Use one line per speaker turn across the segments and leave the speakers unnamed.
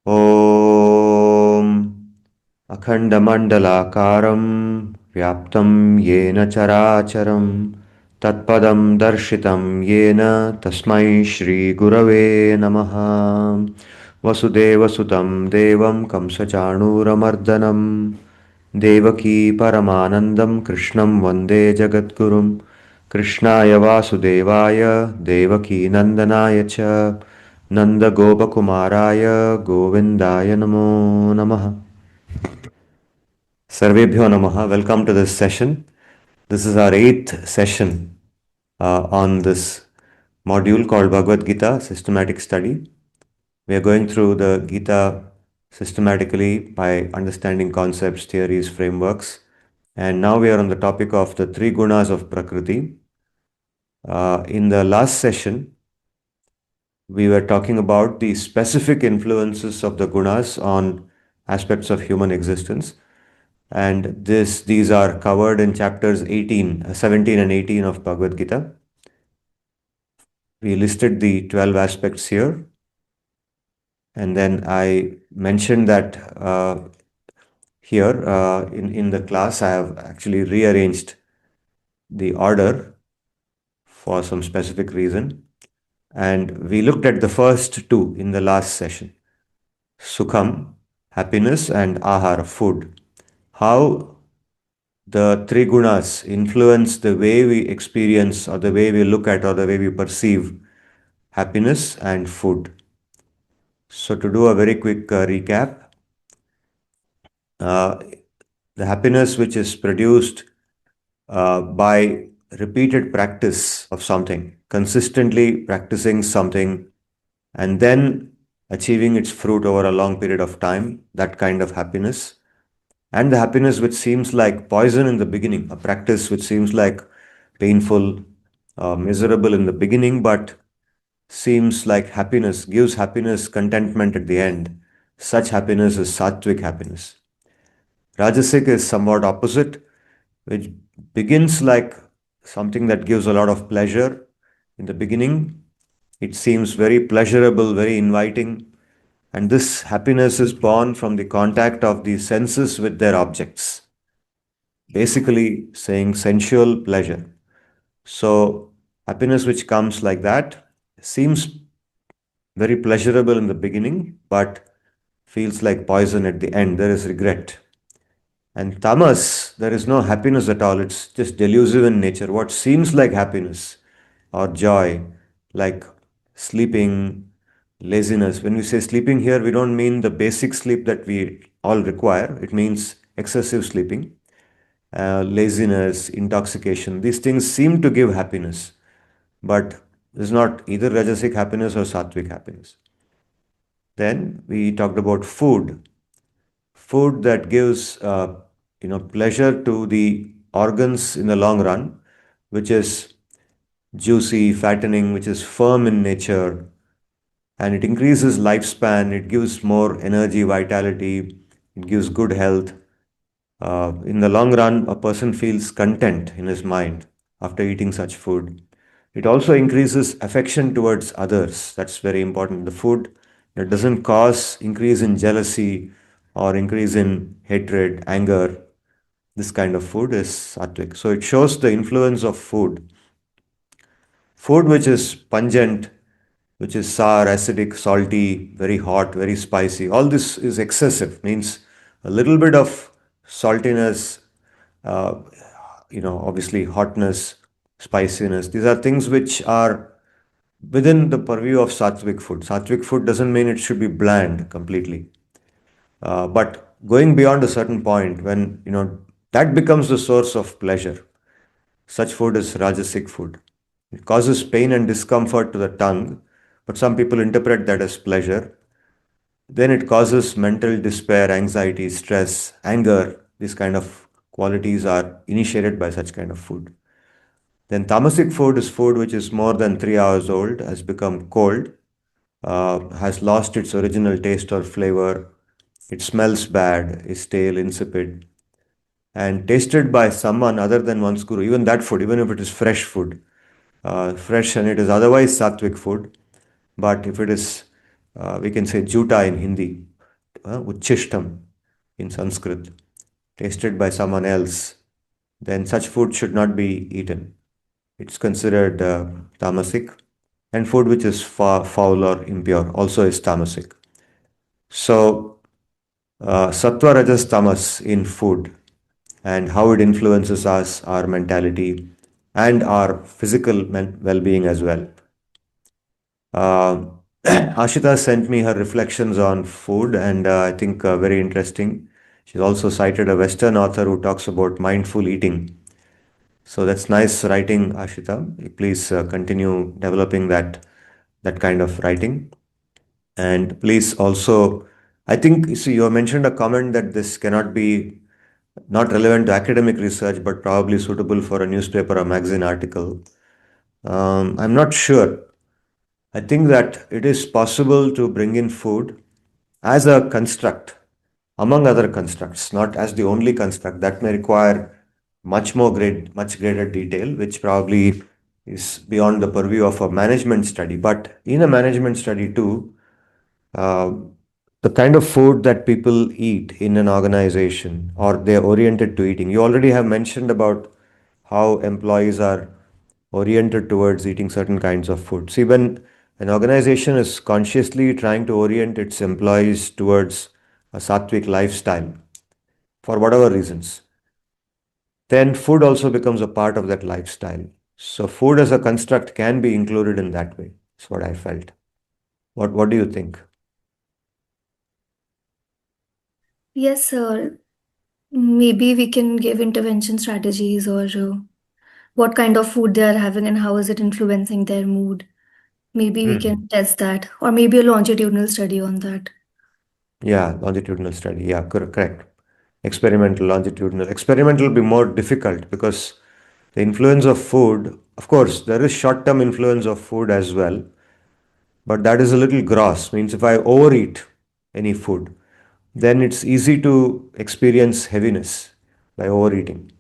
ॐ अखण्डमण्डलाकारं व्याप्तं येन चराचरं तत्पदं दर्शितं येन तस्मै श्रीगुरवे नमः। वसुदेवसुतं देवं कंसचाणूरमर्दनं देवकी परमानन्दं कृष्णं वन्दे जगद्गुरुं। कृष्णाय वासुदेवाय देवकीनन्दनाय च नन्दगोपकुमाराय गोविन्दाय नमो नमः। Sarvebhyo Namaha. Welcome to this session. This is our eighth session on this module called Bhagavad-gita, Systematic Study. We are going through the Gita systematically by understanding concepts, theories, frameworks. And now we are on the topic of the three gunas of Prakriti. In the last session, we were talking about the specific influences of the gunas on aspects of human existence. And these are covered in chapters 17 and 18 of Bhagavad Gita. We listed the 12 aspects here. And then I mentioned that here in the class, I have actually rearranged the order for some specific reason. And we looked at the first two in the last session. Sukham, happiness, and ahara, food. How the three gunas influence the way we experience or the way we look at or the way we perceive happiness and food. So to do a very quick recap, uh, the happiness which is produced by repeated practice of something, consistently practicing something and then achieving its fruit over a long period of time, that kind of happiness. And the happiness which seems like poison in the beginning, a practice which seems like painful, miserable in the beginning, but seems like happiness, gives happiness, contentment at the end. Such happiness is sattvic happiness. Rajasic is somewhat opposite, which begins like something that gives a lot of pleasure in the beginning. It seems very pleasurable, very inviting. And this happiness is born from the contact of the senses with their objects, basically saying sensual pleasure. So, happiness which comes like that seems very pleasurable in the beginning, but feels like poison at the end. There is regret. And tamas, there is no happiness at all. It's just delusive in nature. What seems like happiness or joy, like sleeping, laziness. When we say sleeping here, we don't mean the basic sleep that we all require. It means excessive sleeping, laziness, intoxication. These things seem to give happiness, but it's not either rajasic happiness or sattvic happiness. Then we talked about food. Food that gives pleasure to the organs in the long run, which is juicy, fattening, which is firm in nature, and it increases lifespan. It gives more energy, vitality. It gives good health. In the long run, a person feels content in his mind after eating such food. It also increases affection towards others. That's very important. The food that doesn't cause increase in jealousy or increase in hatred, anger, this kind of food is sattvic. So it shows the influence of food. Food which is pungent, which is sour, acidic, salty, very hot, very spicy. All this is excessive, means a little bit of saltiness, uh, obviously hotness, spiciness. These are things which are within the purview of sattvic food. Sattvic food doesn't mean it should be bland completely. But going beyond a certain point, when that becomes the source of pleasure, such food is rajasic food. It causes pain and discomfort to the tongue, but some people interpret that as pleasure. Then it causes mental despair, anxiety, stress, anger. These kind of qualities are initiated by such kind of food. Then tamasic food is food which is more than 3 hours old, has become cold, has lost its original taste or flavor. It smells bad, is stale, insipid, and tasted by someone other than one's guru. Even that food, even if it is fresh food, fresh and it is otherwise sattvic food, but if it is, we can say juta in Hindi, uchishtam in Sanskrit, tasted by someone else, then such food should not be eaten. It's considered tamasic, and food which is foul or impure also is tamasic. So, sattva, rajas, tamas in food and how it influences us, our mentality, and our physical well being as well. Uh, Ashita sent me her reflections on food, and I think very interesting. She's also cited a Western author who talks about mindful eating. So that's nice writing, Ashita. Please continue developing that kind of writing. And please also, I think, you see, you have mentioned a comment that this cannot be not relevant to academic research, but probably suitable for a newspaper or magazine article. I'm not sure. I think that it is possible to bring in food as a construct among other constructs, not as the only construct. That may require much greater detail, which probably is beyond the purview of a management study. But in a management study too, uh, the kind of food that people eat in an organization or they're oriented to eating. You already have mentioned about how employees are oriented towards eating certain kinds of food. See, when an organization is consciously trying to orient its employees towards a sattvic lifestyle for whatever reasons, then food also becomes a part of that lifestyle. So, food as a construct can be included in that way. That's what I felt. What do you think?
Yes, sir. Maybe we can give intervention strategies or what kind of food they are having and how is it influencing their mood. Maybe we
Hmm.
can test that, or maybe a longitudinal study on that.
Yeah, longitudinal study. Yeah, correct. Experimental, longitudinal. Experimental will be more difficult because the influence of food, of course, there is short term influence of food as well, but that is a little gross. Means if I overeat any food, then it's easy to experience heaviness by overeating.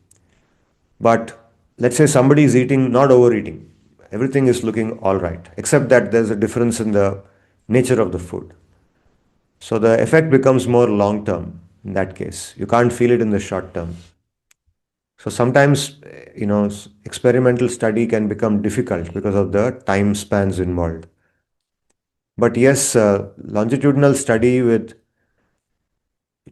But let's say somebody is eating, not overeating, everything is looking all right, except that there's a difference in the nature of the food. So the effect becomes more long term in that case. You can't feel it in the short term. So sometimes, experimental study can become difficult because of the time spans involved. But yes, longitudinal study with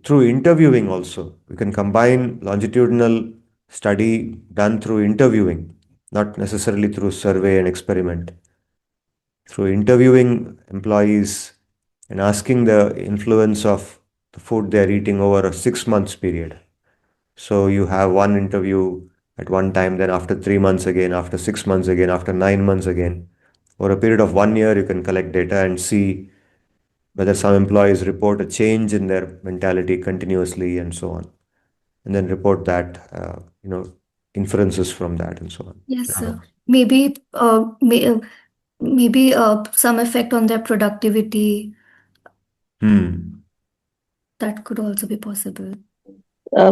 through interviewing also. We can combine longitudinal study done through interviewing, not necessarily through survey and experiment. Through interviewing employees and asking the influence of the food they're eating over a 6 months period. So you have one interview at one time, then after 3 months again, after 6 months again, after 9 months again. Over a period of 1 year, you can collect data and see whether some employees report a change in their mentality continuously and so on. And then report that, inferences from that and so on.
Yes,
Yeah.
sir. Maybe, maybe some effect on their productivity.
Hmm.
That could also be possible.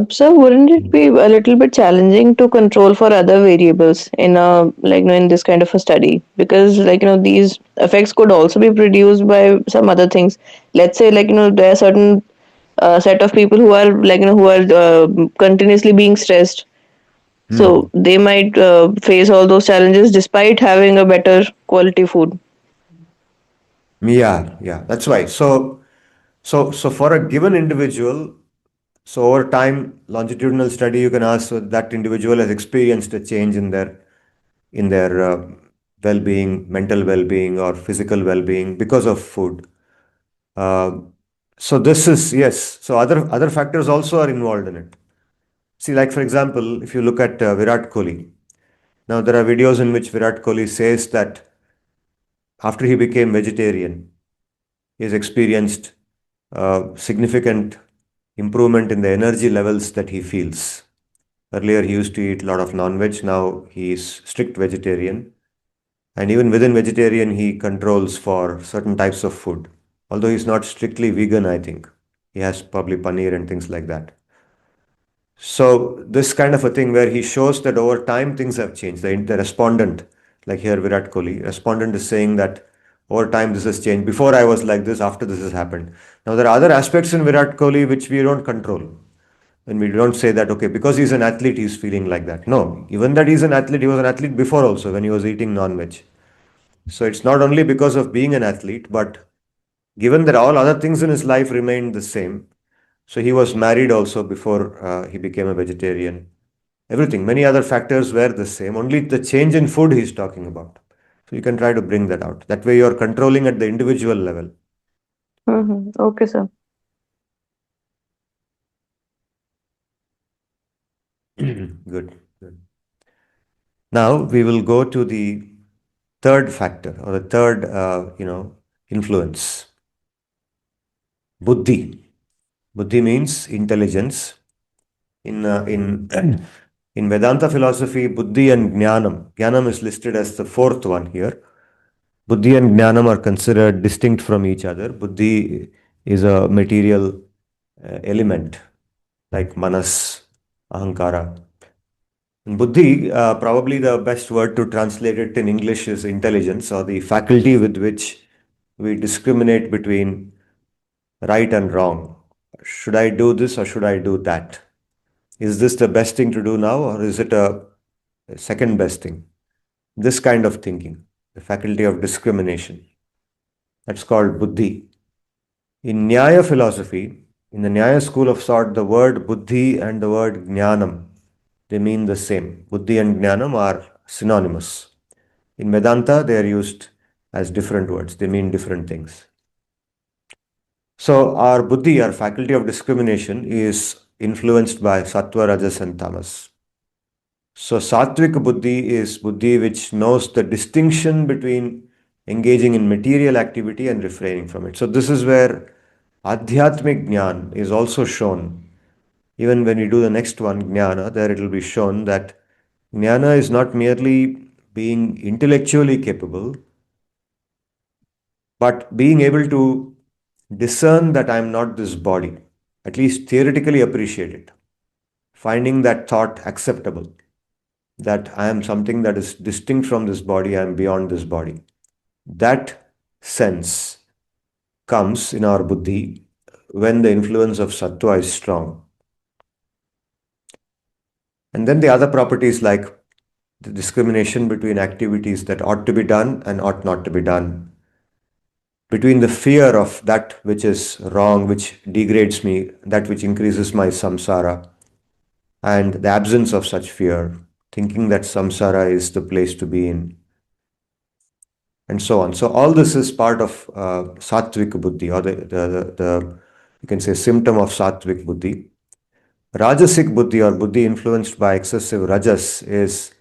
So wouldn't it be a little bit challenging to control for other variables in a in this kind of a study? Because these effects could also be produced by some other things. Let's say there are certain set of people who are who are continuously being stressed, so
Hmm.
they might face all those challenges despite having a better quality food.
Yeah. That's why. So for a given individual, so over time, longitudinal study, you can ask whether that individual has experienced a change in their well-being, mental well-being, or physical well-being because of food. Uh, so this is yes. So other factors also are involved in it. See, like for example, if you look at Virat Kohli, now there are videos in which Virat Kohli says that after he became vegetarian, he has experienced significant improvement in the energy levels that he feels. Earlier, he used to eat a lot of non-veg. Now he is strict vegetarian, and even within vegetarian, he controls for certain types of food. Although he's not strictly vegan, I think he has probably paneer and things like that. So this kind of a thing where he shows that over time things have changed. The respondent, like here Virat Kohli, respondent is saying that Over time, this has changed. Before I was like this, after this has happened. Now, there are other aspects in Virat Kohli which we don't control. And we don't say that, okay, because he's an athlete, he's feeling like that. No, even that he's an athlete, he was an athlete before also when he was eating non-veg. So it's not only because of being an athlete, but given that all other things in his life remained the same. So he was married also before he became a vegetarian. Everything, many other factors were the same. Only the change in food he's talking about. So you can try to bring that out. That way you're controlling at the individual level.
Okay, sir.
Good. Good. Now we will go to the third factor or the third, influence. Buddhi. Buddhi means intelligence. In in Vedanta philosophy, Buddhi and Jnanam. Jnanam is listed as the fourth one here. Buddhi and Jnanam are considered distinct from each other. Buddhi is a material element like manas, ahankara. And Buddhi, probably the best word to translate it in English is intelligence, or the faculty with which we discriminate between right and wrong. Should I do this or should I do that? Is this the best thing to do now or is it a second best thing? This kind of thinking, the faculty of discrimination. That's called buddhi. In Nyaya philosophy, in the Nyaya school of thought, the word buddhi and the word jnanam, they mean the same. Buddhi and jnanam are synonymous. In Vedanta, they are used as different words. They mean different things. So our buddhi, our faculty of discrimination, is influenced by sattva, rajas, and tamas. So sattvic buddhi is buddhi which knows the distinction between engaging in material activity and refraining from it. So this is where adhyatmic jnana is also shown. Even when we do the next one, jnana, there it will be shown that jnana is not merely being intellectually capable, but being able to discern that I am not this body, at least theoretically appreciate it, finding that thought acceptable, that I am something that is distinct from this body, I am beyond this body. That sense comes in our buddhi when the influence of sattva is strong. And then the other properties like the discrimination between activities that ought to be done and ought not to be done, between the fear of that which is wrong, which degrades me, that which increases my samsara, and the absence of such fear, thinking that samsara is the place to be in, and so on. So all this is part of sattvic buddhi, or the you can say symptom of sattvic buddhi. Rajasic buddhi, or buddhi influenced by excessive rajas, is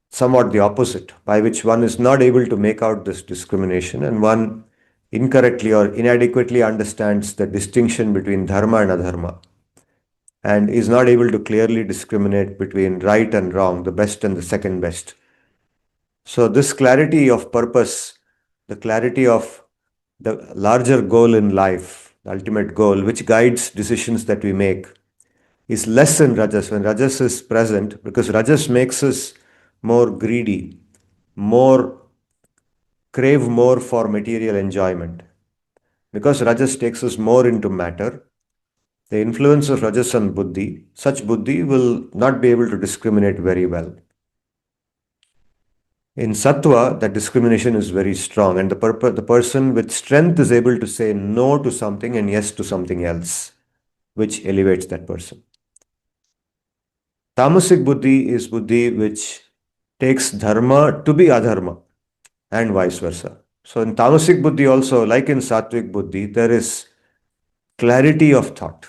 somewhat the opposite, by which one is not able to make out this discrimination and one incorrectly or inadequately understands the distinction between dharma and adharma and is not able to clearly discriminate between right and wrong, the best and the second best. So this clarity of purpose, the clarity of the larger goal in life, the ultimate goal, which guides decisions that we make, is less in rajas when rajas is present, because rajas makes us more greedy, more crave more for material enjoyment. Because rajas takes us more into matter, the influence of rajas on buddhi, such buddhi will not be able to discriminate very well. In sattva, that discrimination is very strong, and the person with strength is able to say no to something and yes to something else, which elevates that person. Tamasic buddhi is buddhi which takes dharma to be adharma and vice versa. So in tamasic buddhi also, like in sattvic buddhi, there is clarity of thought.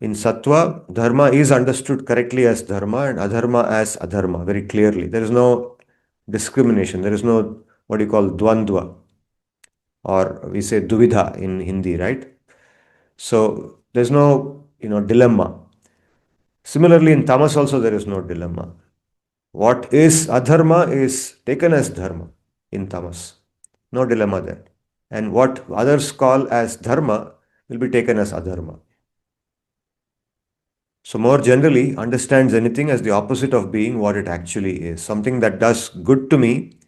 In sattva, dharma is understood correctly as dharma and adharma as adharma, very clearly. There is no discrimination. There is no what you call dvandva, or we say duvidha in Hindi, right? So there's no dilemma. Similarly, in tamas also there is no dilemma. What is adharma is taken as dharma in tamas. No dilemma there. And what others call as dharma will be taken as adharma. So more generally, understands anything as the opposite of being what it actually is. Something that does good to me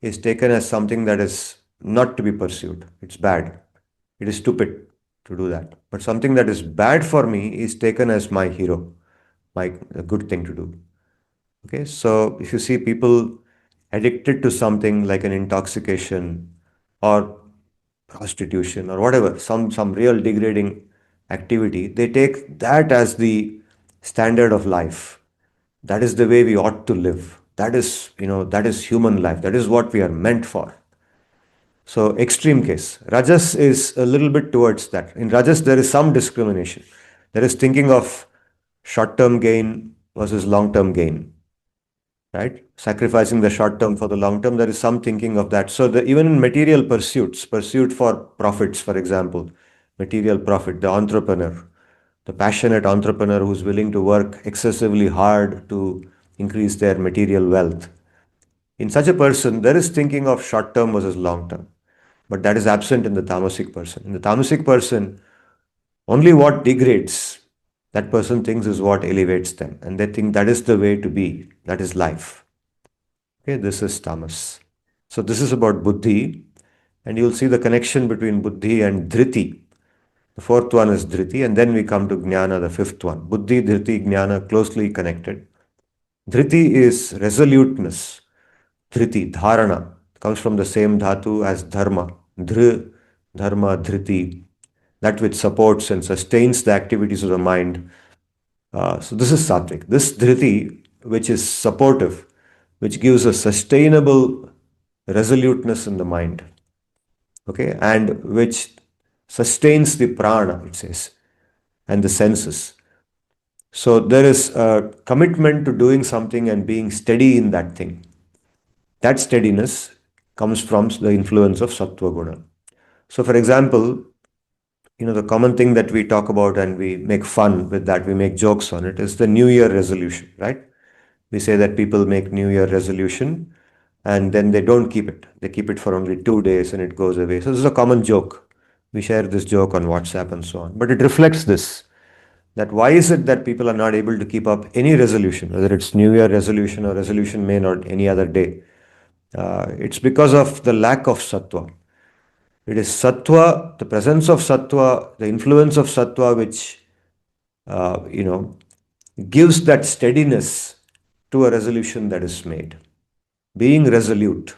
is taken as something that is not to be pursued. It's bad. It is stupid to do that. But something that is bad for me is taken as my hero, my a good thing to do. Okay, so if you see people addicted to something like an intoxication or prostitution or whatever, some real degrading activity, they take that as the standard of life. That is the way we ought to live. That is, that is human life. That is what we are meant for. So extreme case. Rajas is a little bit towards that. In Rajas, there is some discrimination. There is thinking of short-term gain versus long-term gain, right? Sacrificing the short term for the long term. There is some thinking of that. So even in material pursuits, pursuit for profits, for example, material profit, the entrepreneur, the passionate entrepreneur who's willing to work excessively hard to increase their material wealth. In such a person, there is thinking of short term versus long term. But that is absent in the tamasic person. In the tamasic person, only what degrades, that person thinks is what elevates them. And they think that is the way to be. That is life. Okay, this is tamas. So this is about buddhi. And you'll see the connection between buddhi and dhriti. The fourth one is dhriti. And then we come to jnana, the fifth one. Buddhi, dhriti, jnana, closely connected. Dhriti is resoluteness. Dhriti, dharana, comes from the same dhatu as dharma. Dhr, dharma, dhriti, that which supports and sustains the activities of the mind. So this is sattvic. This dhriti, which is supportive, which gives a sustainable resoluteness in the mind, okay, and which sustains the prana, it says, and the senses. So there is a commitment to doing something and being steady in that thing. That steadiness comes from the influence of sattva guna. So for example, the common thing that we talk about and we make fun with that, we make jokes on it, is the New Year resolution, right? We say that people make New Year resolution and then they don't keep it. They keep it for only 2 days and it goes away. So this is a common joke. We share this joke on WhatsApp and so on. But it reflects this, that why is it that people are not able to keep up any resolution, whether it's New Year resolution or resolution made on any other day? It's because of the lack of sattva. It is sattva, the presence of sattva, the influence of sattva, which gives that steadiness to a resolution that is made. Being resolute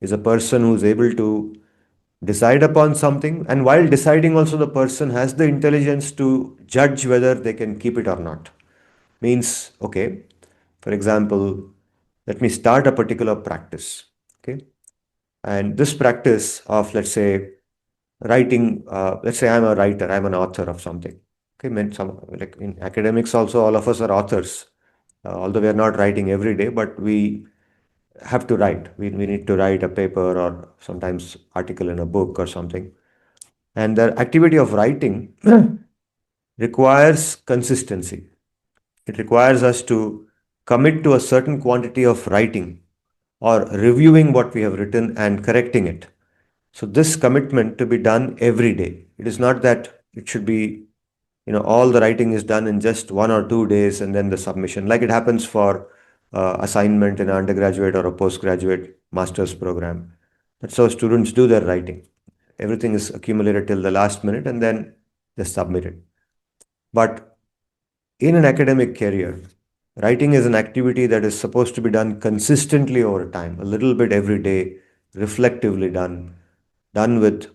is a person who is able to decide upon something, and while deciding also the person has the intelligence to judge whether they can keep it or not. Means, okay, for example, let me start a particular practice, okay, and this practice of, let's say, writing, let's say I'm a writer, I'm an author of something, okay, like in academics also, all of us are authors, although we are not writing every day, but we have to write. We need to write a paper or sometimes article in a book or something. And the activity of writing requires consistency. It requires us to commit to a certain quantity of writing or reviewing what we have written and correcting it. So this commitment to be done every day. It is not that it should be, all the writing is done in just 1 or 2 days and then the submission, like it happens for assignment in an undergraduate or a postgraduate master's program. That's how students do their writing. Everything is accumulated till the last minute and then they submit it. But in an academic career, writing is an activity that is supposed to be done consistently over time, a little bit every day, reflectively done with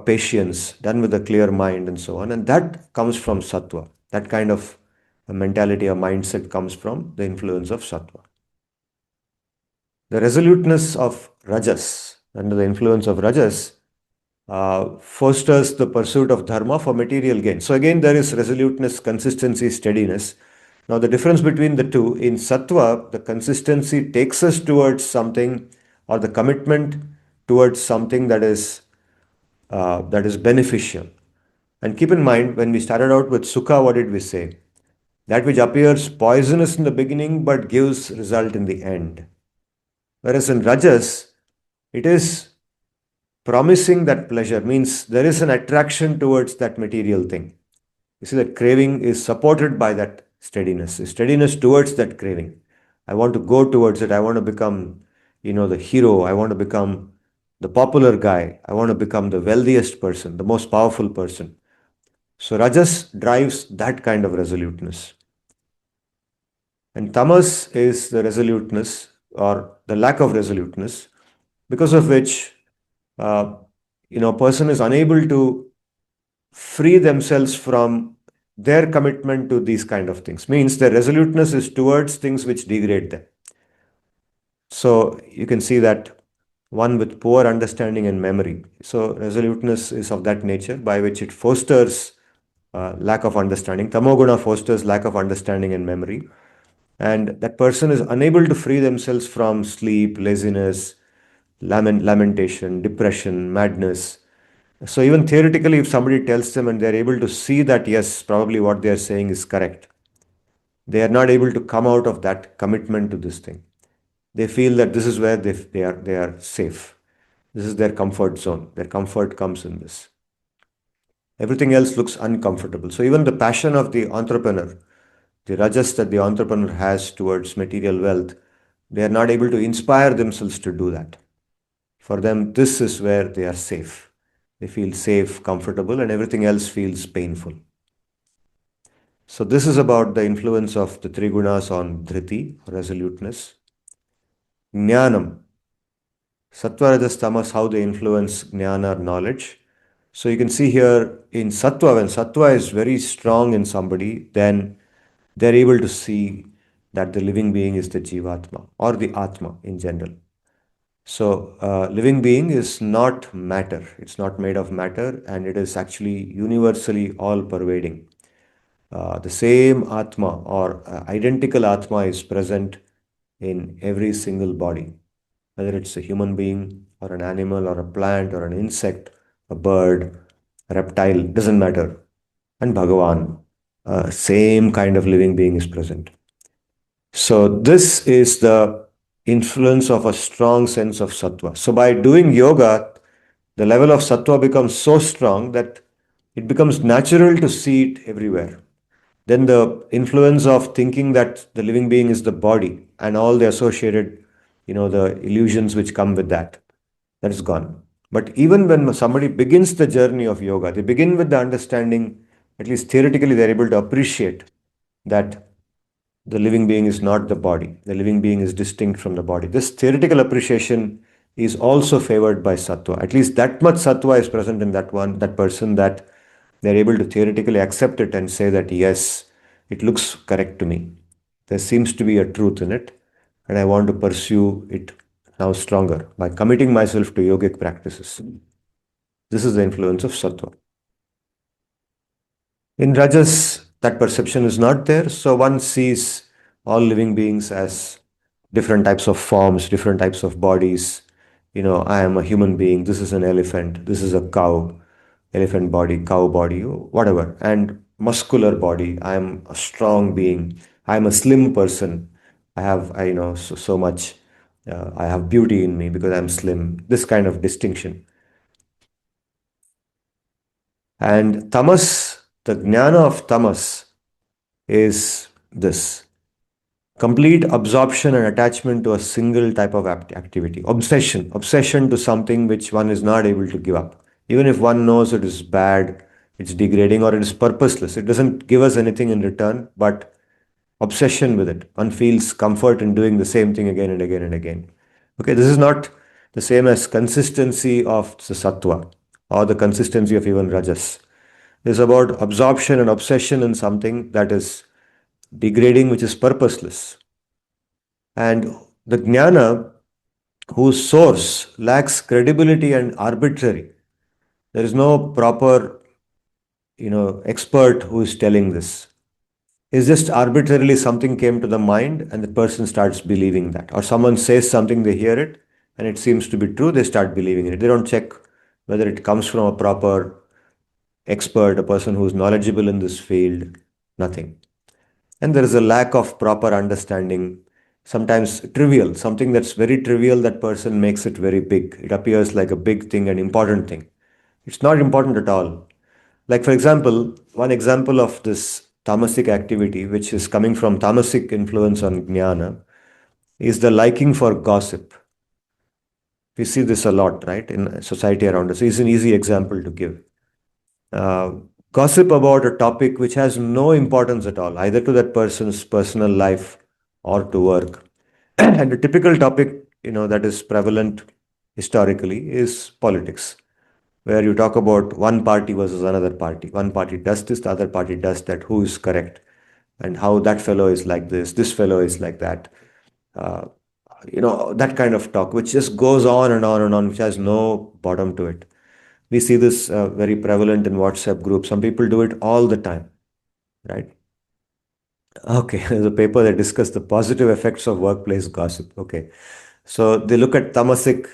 patience, done with a clear mind and so on. And that comes from sattva. That kind of a mentality or mindset comes from the influence of sattva. The resoluteness of rajas, under the influence of rajas, fosters the pursuit of dharma for material gain. So again, there is resoluteness, consistency, steadiness. Now the difference between the two, in sattva, the consistency takes us towards something, or the commitment towards something that is beneficial. And keep in mind, when we started out with sukha, what did we say? That which appears poisonous in the beginning but gives result in the end. Whereas in rajas, it is promising that pleasure, means there is an attraction towards that material thing. You see, that craving is supported by that steadiness towards that craving. I want to go towards it. I want to become the hero. I want to become the popular guy. I want to become the wealthiest person, the most powerful person. So Rajas drives that kind of resoluteness. And tamas is the resoluteness or the lack of resoluteness, because of which uh, a person is unable to free themselves from their commitment to these kind of things. Means their resoluteness is towards things which degrade them. So you can see that one with poor understanding and memory. So resoluteness is of that nature, by which it fosters lack of understanding. Tamoguna fosters lack of understanding and memory. And that person is unable to free themselves from sleep, laziness, lamentation, depression, madness. So even theoretically, if somebody tells them and they're able to see that, yes, probably what they're saying is correct, they are not able to come out of that commitment to this thing. They feel that this is where they are safe. This is their comfort zone. Their comfort comes in this. Everything else looks uncomfortable. So even the passion of the entrepreneur, the rajas that the entrepreneur has towards material wealth, they are not able to inspire themselves to do that. For them, this is where they are safe. They feel safe, comfortable, and everything else feels painful. So this is about the influence of the three gunas on dhriti, resoluteness. Jnanam, sattva, rajas, tamas, how they influence jnana, knowledge. So you can see here in sattva, when sattva is very strong in somebody, then they're able to see that the living being is the jivatma or the atma in general. So, living being is not matter. It's not made of matter, and it is actually universally all pervading. The same Atma or identical Atma is present in every single body, whether it's a human being or an animal or a plant or an insect, a bird, a reptile, doesn't matter. And Bhagavan, same kind of living being is present. So, this is the influence of a strong sense of sattva. So, by doing yoga, the level of sattva becomes so strong that it becomes natural to see it everywhere. Then the influence of thinking that the living being is the body and all the associated, the illusions which come with that is gone. But even when somebody begins the journey of yoga, they begin with the understanding, at least theoretically, they're able to appreciate that the living being is not the body. The living being is distinct from the body. This theoretical appreciation is also favored by sattva. At least that much sattva is present in that person, that they're able to theoretically accept it and say that, yes, it looks correct to me. There seems to be a truth in it, and I want to pursue it now stronger by committing myself to yogic practices. This is the influence of sattva. In Rajas, that perception is not there, so one sees all living beings as different types of forms, different types of bodies. I am a human being, this is an elephant, this is a cow, elephant body, cow body, whatever, and muscular body. I am a strong being. I am a slim person. So much. I have beauty in me because I'm slim. This kind of distinction. And tamas, the jnana of tamas is this complete absorption and attachment to a single type of activity, obsession to something which one is not able to give up. Even if one knows it is bad, it's degrading, or it is purposeless, it doesn't give us anything in return, but obsession with it. One feels comfort in doing the same thing again and again and again. Okay, this is not the same as consistency of the sattva or the consistency of even rajas. It's about absorption and obsession in something that is degrading, which is purposeless. And the jnana, whose source lacks credibility and arbitrary. There is no proper, expert who is telling this. It's just arbitrarily something came to the mind and the person starts believing that. Or someone says something, they hear it, and it seems to be true, they start believing it. They don't check whether it comes from a proper expert, a person who is knowledgeable in this field, nothing. And there is a lack of proper understanding, sometimes trivial, something that's very trivial, that person makes it very big. It appears like a big thing, an important thing. It's not important at all. Like, for example, one example of this tamasic activity, which is coming from tamasic influence on jnana, is the liking for gossip. We see this a lot, right, in society around us. It's an easy example to give. Uh, Gossip about a topic which has no importance at all, either to that person's personal life or to work. And a typical topic, that is prevalent historically is politics, where you talk about one party versus another party. One party does this, the other party does that, who is correct, and how that fellow is like this fellow is like that. Uh, that kind of talk, which just goes on and on and on, which has no bottom to it. We see this very prevalent in WhatsApp groups. Some people do it all the time, right? Okay, there's a paper that discussed the positive effects of workplace gossip. Okay, so they look at tamasic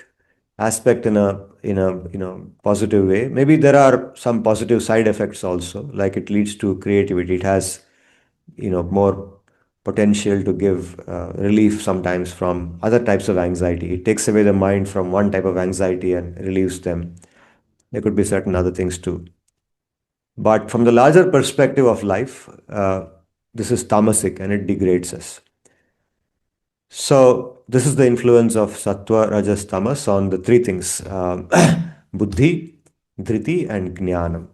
aspect in a positive way. Maybe there are some positive side effects also, like it leads to creativity. It has more potential to give relief sometimes from other types of anxiety. It takes away the mind from one type of anxiety and relieves them. There could be certain other things too. But from the larger perspective of life, this is tamasic and it degrades us. So this is the influence of sattva, rajas, tamas on the three things: buddhi, dhriti, and jnanam.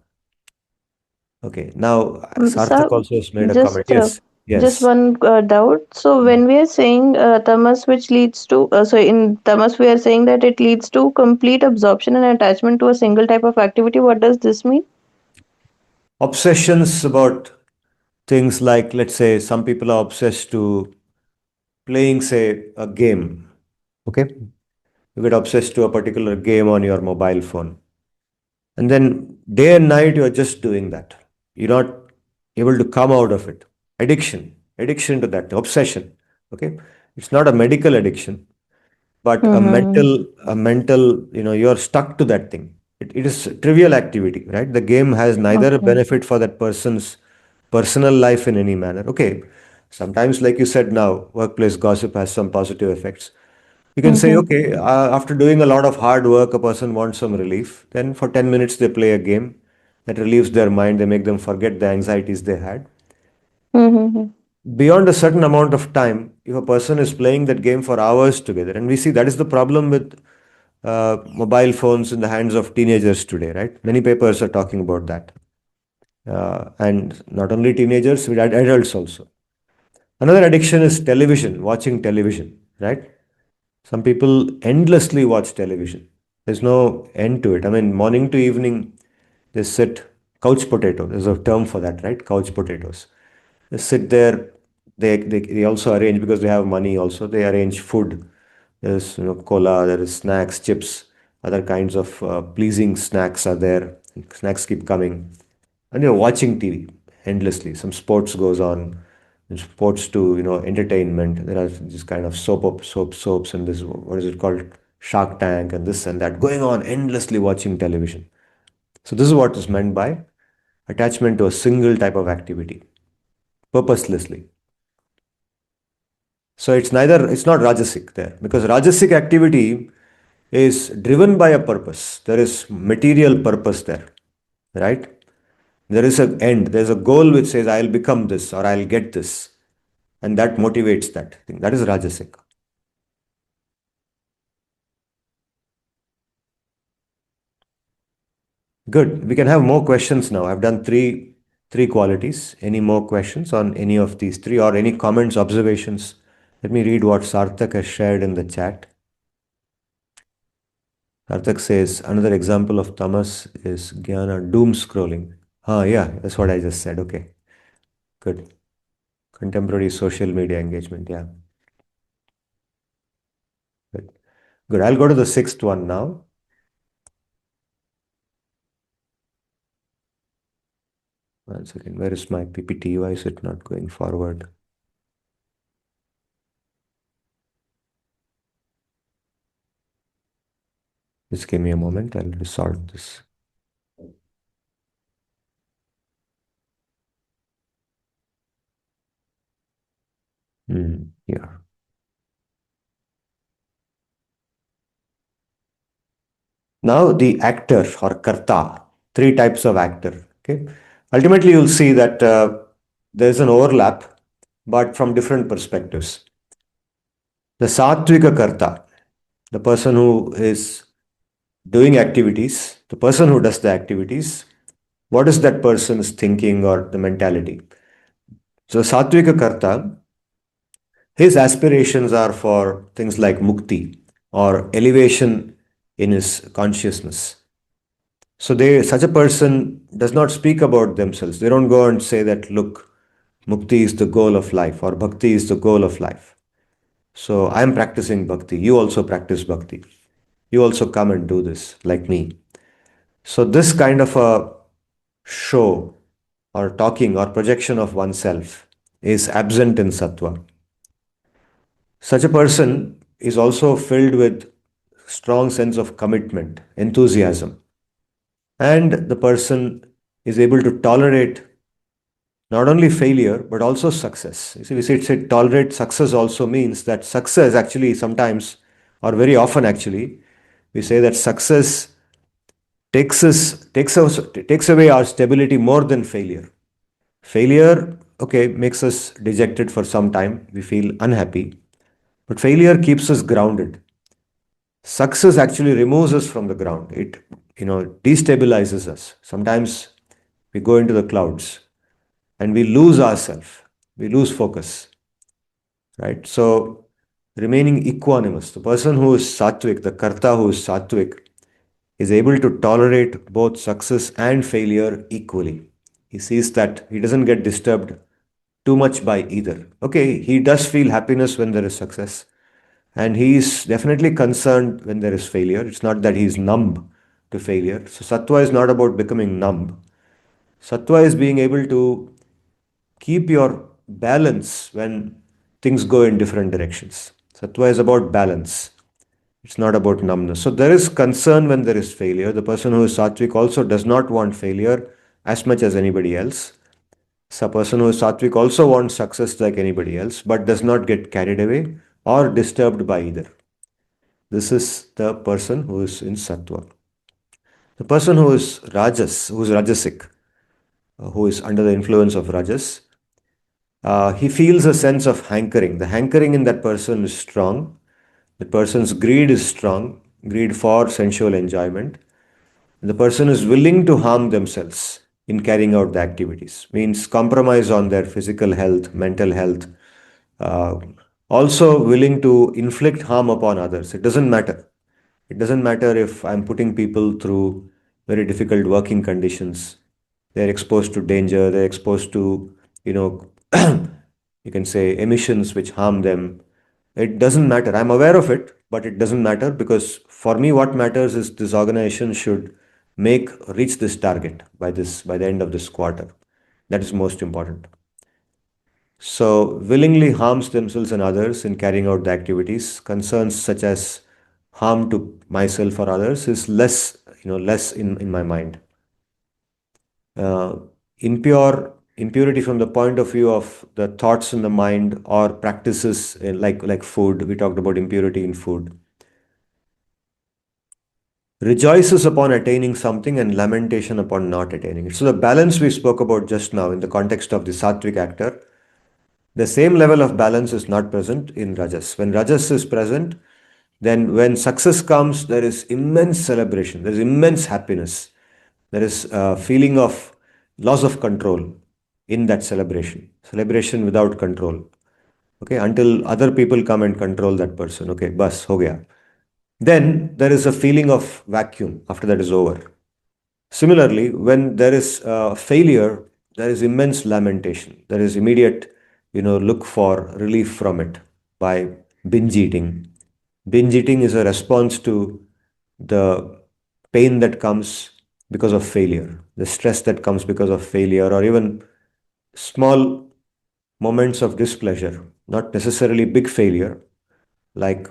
Okay. Now Sarthak
So
also has made a comment.
just
Yes.
just
Yes.
one doubt. So when we are saying tamas, which leads to so in tamas we are saying that it leads to complete absorption and attachment to a single type of activity. What does this mean?
Obsessions about things like, let's say, some people are obsessed to playing, say, a game. Okay. You get obsessed to a particular game on your mobile phone. And then day and night, you're just doing that. You're not able to come out of it. Addiction to that, obsession. Okay. It's not a medical addiction, but
Mm-hmm.
you're stuck to that thing. It is trivial activity, right? The game has neither a
Okay.
benefit for that person's personal life in any manner. Okay. Sometimes, like you said now, workplace gossip has some positive effects. You can say,
Mm-hmm.
okay, after doing a lot of hard work, a person wants some relief. Then for 10 minutes, they play a game that relieves their mind. They make them forget the anxieties they had.
Mm-hmm.
Beyond a certain amount of time, if a person is playing that game for hours together, and we see that is the problem with mobile phones in the hands of teenagers today, right? Many papers are talking about that. And not only teenagers, with adults also. Another addiction is television, watching television, right? Some people endlessly watch television. There's no end to it. I mean, morning to evening, they sit couch potato. There's a term for that, right? Couch potatoes. They sit there. They also arrange, because they have money also. They arrange food. There's cola. There is snacks, chips, other kinds of pleasing snacks are there. Snacks keep coming, and you're watching TV endlessly. Some sports goes on, and sports to entertainment. There are this kind of soaps, and this, what is it called, Shark Tank, and this and that going on endlessly watching television. So this is what is meant by attachment to a single type of activity purposelessly. So it's not rajasic there, because rajasic activity is driven by a purpose. There is material purpose there, right? There is an end, there's a goal which says, I'll become this or I'll get this. And that motivates that thing. That is rajasic. Good. We can have more questions now. I've done three qualities. Any more questions on any of these three, or any comments, observations? Let me read what Sarthak has shared in the chat. Sarthak says another example of tamas is jnana, doom scrolling. Yeah, that's what I just said. Okay, good. Contemporary social media engagement. Yeah, good. Good. I'll go to the sixth one now. One second. Where is my PPT? Why is it not going forward? Just give me a moment. I'll resolve this. Yeah. Now the actor or karta, three types of actor. Okay. Ultimately, you'll see that there's an overlap, but from different perspectives. The sattvika karta. the person who is doing activities, the person who does the activities, what is that person's thinking or the mentality? So Satvika Karta, his aspirations are for things like mukti or elevation in his consciousness. So such a person does not speak about themselves. They don't go and say that, look, mukti is the goal of life or bhakti is the goal of life. So I am practicing bhakti. You also practice bhakti. You also come and do this like me. So this kind of a show or talking or projection of oneself is absent in sattva. Such a person is also filled with strong sense of commitment, enthusiasm, and the person is able to tolerate not only failure but also success. You see, we say tolerate success also means that success actually sometimes, or very often actually, we say that success takes away our stability more than failure. Failure, okay, makes us dejected for some time. We feel unhappy, but failure keeps us grounded. Success actually removes us from the ground. It, destabilizes us. Sometimes we go into the clouds and we lose ourselves. We lose focus, right? So remaining equanimous, the person who is sattvic, the karta who is sattvic, is able to tolerate both success and failure equally. He sees that he doesn't get disturbed too much by either. Okay, he does feel happiness when there is success, and he is definitely concerned when there is failure. It's not that he is numb to failure. So, sattva is not about becoming numb. Sattva is being able to keep your balance when things go in different directions. Sattva is about balance. It's not about numbness. So there is concern when there is failure. The person who is sattvic also does not want failure as much as anybody else. So a person who is sattvic also wants success like anybody else, but does not get carried away or disturbed by either. This is the person who is in sattva. The person who is rajasic, who is under the influence of rajas, he feels a sense of hankering. The hankering in that person is strong. The person's greed is strong, greed for sensual enjoyment. The person is willing to harm themselves in carrying out the activities, means compromise on their physical health, mental health, uh, also willing to inflict harm upon others. It doesn't matter. It doesn't matter if I'm putting people through very difficult working conditions. They're exposed to danger, they're exposed to, you know, you can say emissions which harm them. It doesn't matter. I'm aware of it, but it doesn't matter because for me, what matters is this organization should reach this target by the end of this quarter. That is most important. So willingly harms themselves and others in carrying out the activities. Concerns such as harm to myself or others is less in my mind. Uh, impurity from the point of view of the thoughts in the mind or practices like food. We talked about impurity in food. Rejoices upon attaining something and lamentation upon not attaining it. So the balance we spoke about just now in the context of the sattvic actor, the same level of balance is not present in rajas. When rajas is present, then when success comes, there is immense celebration, there is immense happiness, there is a feeling of loss of control in that celebration without control. Okay, until other people come and control that person. Okay, bas ho gaya. Then there is a feeling of vacuum after that is over. Similarly, when there is failure, there is immense lamentation. There is immediate, look for relief from it by binge eating. Binge eating is a response to the pain that comes because of failure, the stress that comes because of failure, or even small moments of displeasure, not necessarily big failure, like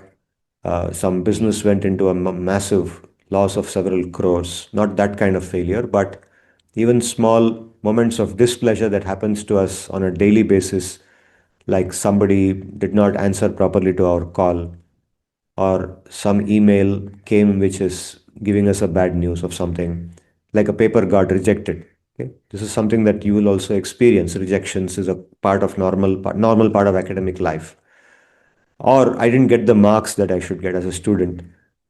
some business went into a massive loss of several crores, not that kind of failure, but even small moments of displeasure that happens to us on a daily basis, like somebody did not answer properly to our call, or some email came which is giving us a bad news of something, like a paper got rejected. Okay? This is something that you will also experience. Rejections is a normal part of academic life. Or I didn't get the marks that I should get as a student.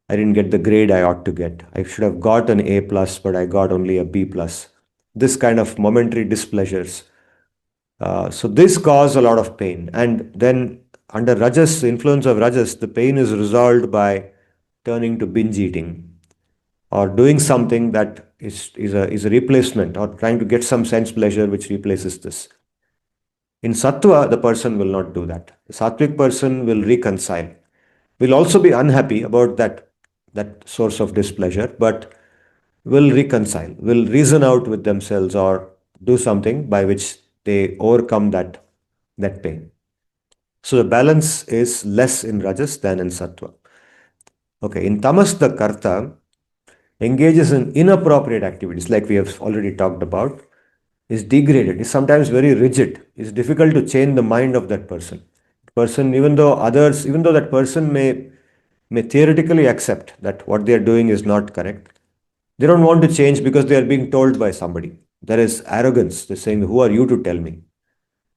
I didn't get the grade I ought to get. I should have got an A plus, but I got only a B plus. This kind of momentary displeasures. So this causes a lot of pain. And then under Rajas, the influence of Rajas, the pain is resolved by turning to binge eating or doing something that is a replacement or trying to get some sense pleasure which replaces this. In Sattva, the person will not do that. The Sattvic person will reconcile. Will also be unhappy about that source of displeasure, but will reconcile, will reason out with themselves or do something by which they overcome that pain. So the balance is less in Rajas than in Sattva. Okay, in Tamas, the Karta engages in inappropriate activities, like we have already talked about, is degraded, is sometimes very rigid. It's difficult to change the mind of that person. Even though that person may theoretically accept that what they are doing is not correct, they don't want to change because they are being told by somebody. There is arrogance. They're saying, "Who are you to tell me?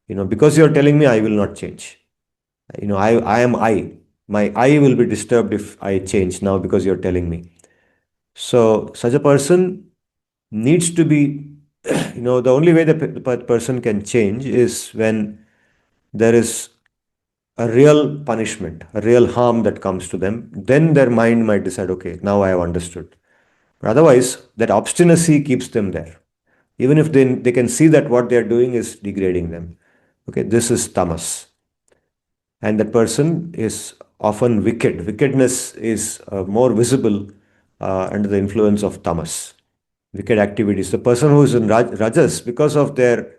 Because you are telling me, I will not change. I am I. My I will be disturbed if I change now because you're telling me." So such a person needs to be, the only way the person can change is when there is a real punishment, a real harm that comes to them. Then their mind might decide, okay, now I have understood. But otherwise, that obstinacy keeps them there. Even if they can see that what they are doing is degrading them. Okay, this is tamas. And that person is often wicked. Wickedness is more visible under the influence of tamas. Wicked activities. The person who is in rajas, because of their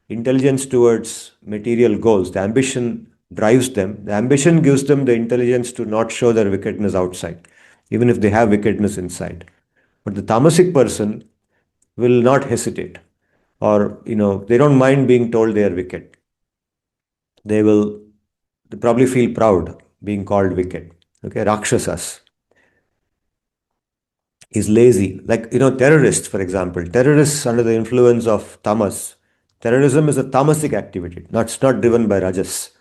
intelligence towards material goals, the ambition drives them. The ambition gives them the intelligence to not show their wickedness outside, even if they have wickedness inside. But the tamasic person will not hesitate, or they don't mind being told they are wicked. They probably feel proud being called wicked. Okay, rakshasas is lazy. Like, terrorists, for example. Terrorists under the influence of tamas. Terrorism is a tamasic activity. It's not driven by rajas.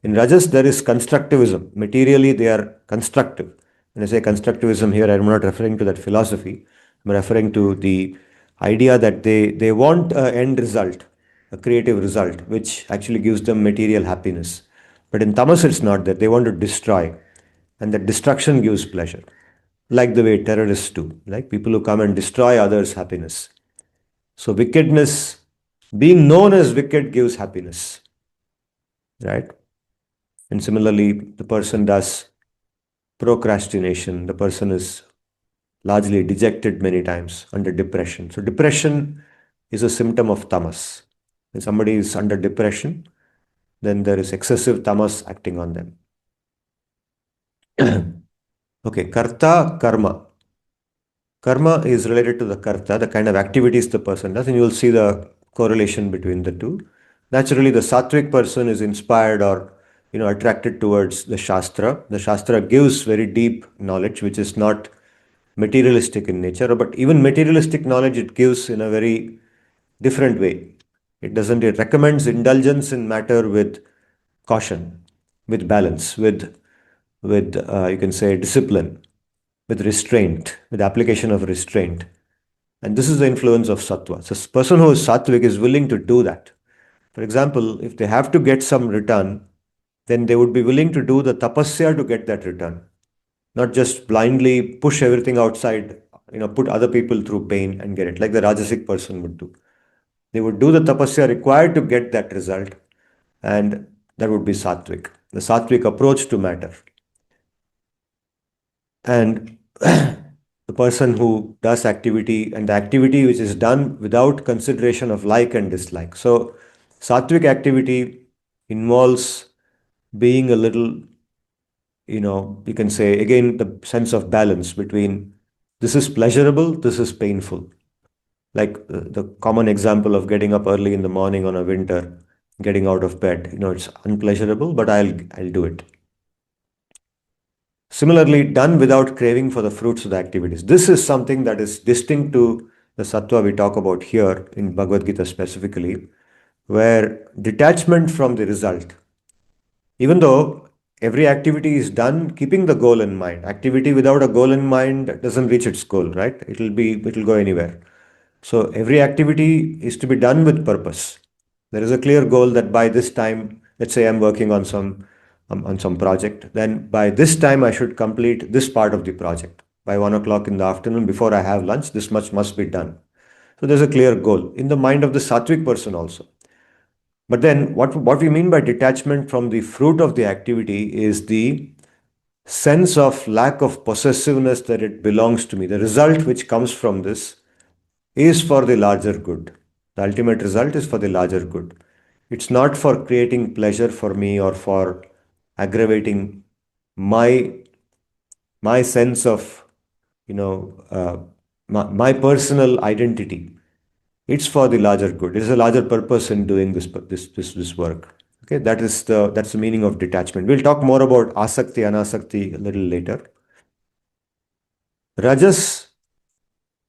In rajas, there is constructivism. Materially, they are constructive. When I say constructivism here, I'm not referring to that philosophy. I'm referring to the idea that they want an end result, a creative result, which actually gives them material happiness. But in tamas, it's not that. They want to destroy, and that destruction gives pleasure, like the way terrorists do, like people who come and destroy others' happiness. So wickedness, being known as wicked, gives happiness, right? And similarly, the person does procrastination. The person is largely dejected many times under depression. So depression is a symptom of tamas. When somebody is under depression, then there is excessive tamas acting on them. Okay, karta, karma. Karma is related to the karta, the kind of activities the person does, and you will see the correlation between the two. Naturally, the sattvic person is inspired or attracted towards the shastra. The shastra gives very deep knowledge, which is not materialistic in nature, but even materialistic knowledge it gives in a very different way. It recommends indulgence in matter with caution, with balance, with you can say discipline, with restraint, with application of restraint. And this is the influence of sattva. So, a person who is sattvic is willing to do that. For example, if they have to get some return, then they would be willing to do the tapasya to get that return, not just blindly push everything outside, put other people through pain and get it, like the Rajasic person would do. They would do the tapasya required to get that result, and that would be sattvic, the sattvic approach to matter. And the person who does activity and the activity which is done without consideration of like and dislike. So, sattvic activity involves being a little, you can say again the sense of balance between this is pleasurable, this is painful. Like the common example of getting up early in the morning on a winter, getting out of bed, it's unpleasurable, but I'll do it. Similarly, done without craving for the fruits of the activities. This is something that is distinct to the sattva we talk about here in Bhagavad-gita specifically, where detachment from the result, even though every activity is done keeping the goal in mind. Activity without a goal in mind doesn't reach its goal, right? It'll go anywhere. So every activity is to be done with purpose. There is a clear goal that by this time, let's say I'm working on some project, then by this time I should complete this part of the project. By 1 o'clock in the afternoon, before I have lunch, this much must be done. So there's a clear goal in the mind of the sattvic person also. But then what we mean by detachment from the fruit of the activity is the sense of lack of possessiveness that it belongs to me. The result which comes from this is for the larger good. The ultimate result is for the larger good. It's not for creating pleasure for me or for aggravating my my sense of my personal identity. It's for the larger good. There's a larger purpose in doing this work. Okay, that's the meaning of detachment. We'll talk more about asakti, anasakti a little later. Rajas,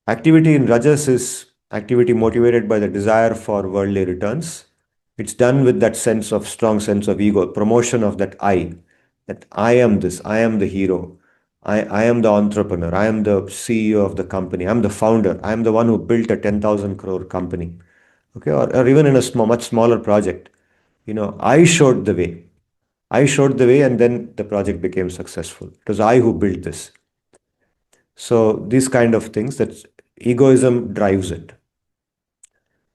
activity in Rajas is activity motivated by the desire for worldly returns. It's done with that strong sense of ego, promotion of that I am this, I am the hero, I am the entrepreneur, I am the CEO of the company, I'm the founder, I am the one who built a 10,000 crore company. Okay, or even in a much smaller project, I showed the way. I showed the way, and then the project became successful. It was I who built this. So these kind of things, that egoism drives it,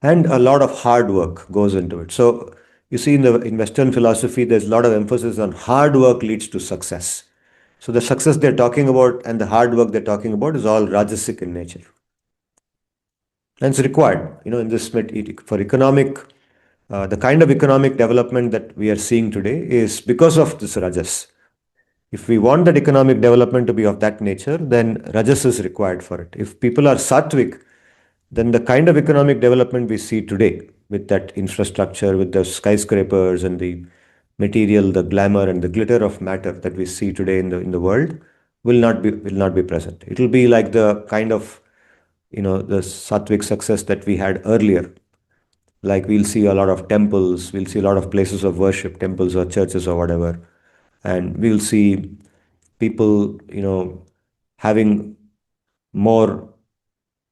and a lot of hard work goes into it. So you see, in Western philosophy, there's a lot of emphasis on hard work leads to success. So the success they're talking about and the hard work they're talking about is all rajasic in nature, and it's required. In this for economic, the kind of economic development that we are seeing today is because of this rajas. If we want that economic development to be of that nature, then rajas is required for it. If people are sattvic, then the kind of economic development we see today, with that infrastructure, with the skyscrapers and the material, the glamour and the glitter of matter that we see today in the world, will not be present. It will be like the kind of the sattvic success that we had earlier. Like we'll see a lot of temples, we'll see a lot of places of worship, temples or churches or whatever, and we'll see people having more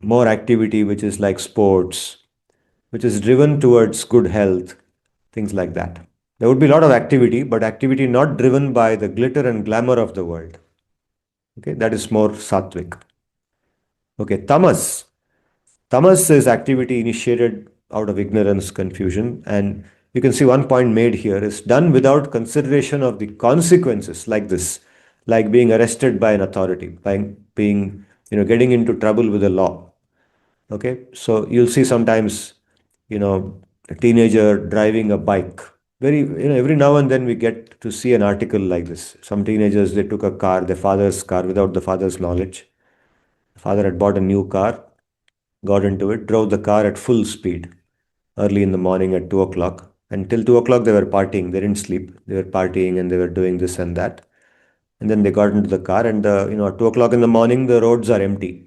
more activity which is like sports, which is driven towards good health, things like that. There would be a lot of activity, but activity not driven by the glitter and glamour of the world. Okay, that is more sattvic. Okay, tamas. Tamas is activity initiated out of ignorance, confusion, and you can see one point made here is done without consideration of the consequences, like this, like being arrested by an authority, by being, getting into trouble with the law. Okay, so you'll see sometimes, a teenager driving a bike. Every now and then we get to see an article like this. Some teenagers, they took a car, their father's car, without the father's knowledge. The father had bought a new car, got into it, drove the car at full speed early in the morning at 2 o'clock. And till 2 o'clock, they were partying. They didn't sleep. They were partying and they were doing this and that. And then they got into the car, and at 2 o'clock in the morning, the roads are empty.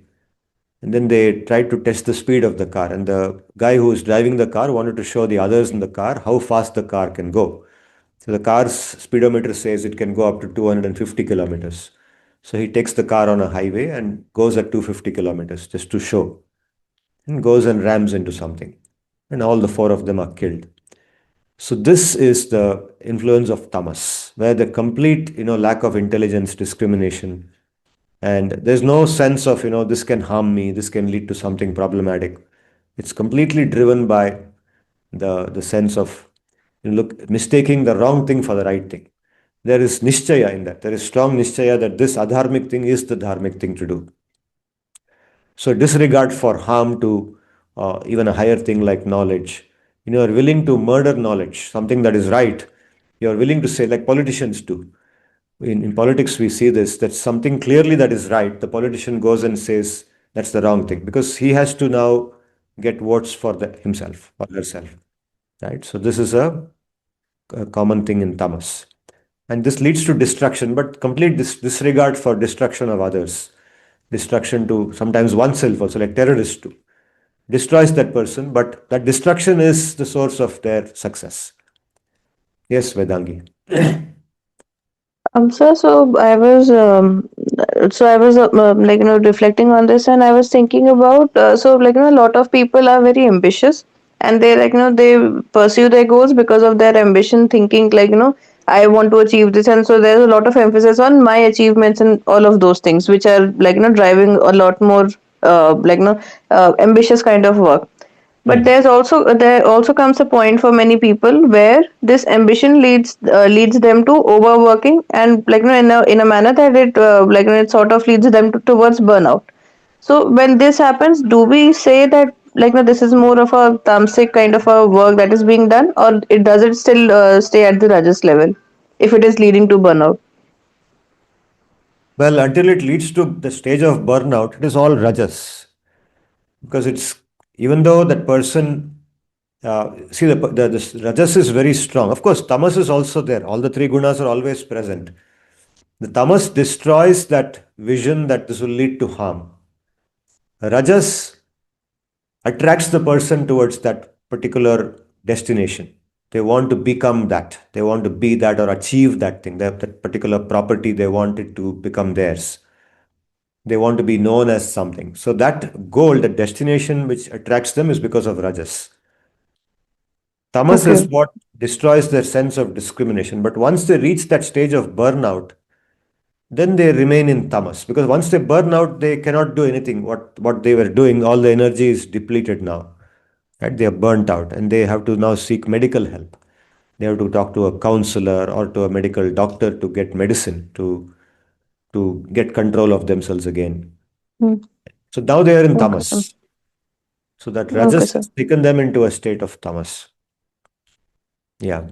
And then they tried to test the speed of the car. And the guy who was driving the car wanted to show the others in the car how fast the car can go. So the car's speedometer says it can go up to 250 kilometers. So he takes the car on a highway and goes at 250 kilometers just to show, and goes and rams into something. And all the four of them are killed. So this is the influence of tamas, where the complete, lack of intelligence, discrimination, and there's no sense of, this can harm me, this can lead to something problematic. It's completely driven by the sense of, mistaking the wrong thing for the right thing. There is nishchaya in that. There is strong nishchaya that this adharmic thing is the dharmic thing to do. So disregard for harm to even a higher thing like knowledge. You're willing to murder knowledge, something that is right. You're willing to say, like politicians do. In politics, we see this, that something clearly that is right, the politician goes and says that's the wrong thing, because he has to now get votes for himself or herself. Right? So this is a common thing in tamas. And this leads to destruction, but complete disregard for destruction of others, destruction to sometimes oneself also, like terrorists do. Destroys that person, but that destruction is the source of their success. Yes, Vedangi.
So I was reflecting on this, and I was thinking about a lot of people are very ambitious, and they pursue their goals because of their ambition, thinking I want to achieve this, and so there's a lot of emphasis on my achievements and all of those things, which are driving a lot more ambitious kind of work. But
Hmm.
there also comes a point for many people where this ambition leads them to overworking, and in a manner that it sort of leads them towards burnout. So when this happens, do we say that this is more of a tamasic kind of a work that is being done, or it does it still stay at the rajas level if it is leading to burnout?
Well, until it leads to the stage of burnout, it is all rajas. Because it's, even though that person, see, this rajas is very strong. Of course, tamas is also there. All the three gunas are always present. The tamas destroys that vision that this will lead to harm. Rajas attracts the person towards that particular destination. They want to become that. They want to be that or achieve that thing, that particular property, they want it to become theirs. They want to be known as something. So that goal, the destination which attracts them is because of rajas. Tamas is
Okay.
what destroys their sense of discrimination. But once they reach that stage of burnout, then they remain in tamas. Because once they burn out, they cannot do anything. What they were doing, all the energy is depleted now. Right? They are burnt out and they have to now seek medical help. They have to talk to a counselor or to a medical doctor to get medicine to get control of themselves again.
Hmm.
So now they are in
Okay.
tamas. So that
Okay,
rajas
sir.
has taken them into a state of tamas. Yeah.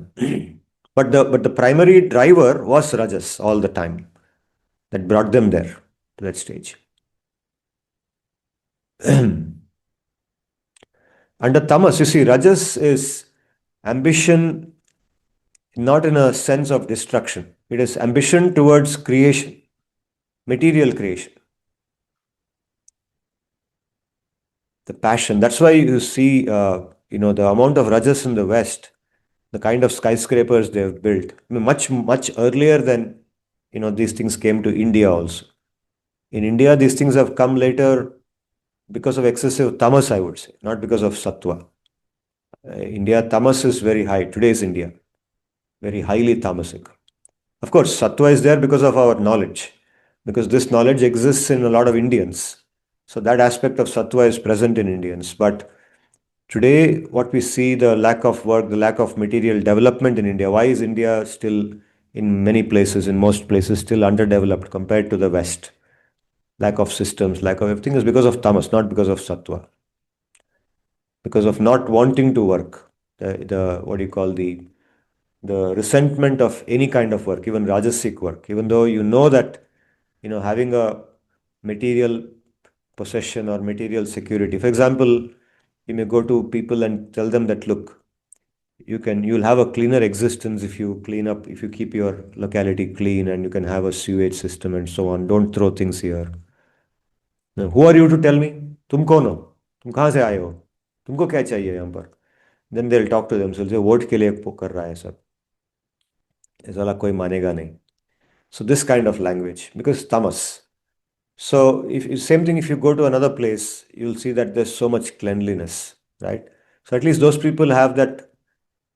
But the primary driver was rajas all the time that brought them there to that stage. Under tamas, you see, rajas is ambition not in a sense of destruction. It is ambition towards creation, material creation, the passion. That's why you see, the amount of rajas in the West, the kind of skyscrapers they have built, I mean, much, much earlier than, these things came to India also. In India, these things have come later because of excessive tamas, I would say, not because of sattva. India, tamas is very high. Today's India, very highly tamasic. Of course, sattva is there because of our knowledge, because this knowledge exists in a lot of Indians. So that aspect of sattva is present in Indians. But today, what we see, the lack of work, the lack of material development in India. Why is India still, in many places, in most places, still underdeveloped compared to the West? Lack of systems, lack of everything is because of tamas, not because of sattva. Because of not wanting to work. The what do you call, the resentment of any kind of work, even rajasic work, even though you know that, having a material possession or material security. For example, you may go to people and tell them that, look, you'll have a cleaner existence if you clean up, if you keep your locality clean, and you can have a sewage system and so on. Don't throw things here. Now, who are you to tell me? तुम कौन हो? तुम कहाँ से आए हो? तुमको क्या चाहिए यहाँ पर? Then they'll talk to themselves. ये वोट के लिए कर रहा है सब. ऐसा वाला कोई मानेगा नहीं. So this kind of language, because tamas. So if same thing, if you go to another place, you'll see that there's so much cleanliness, right? So at least those people have that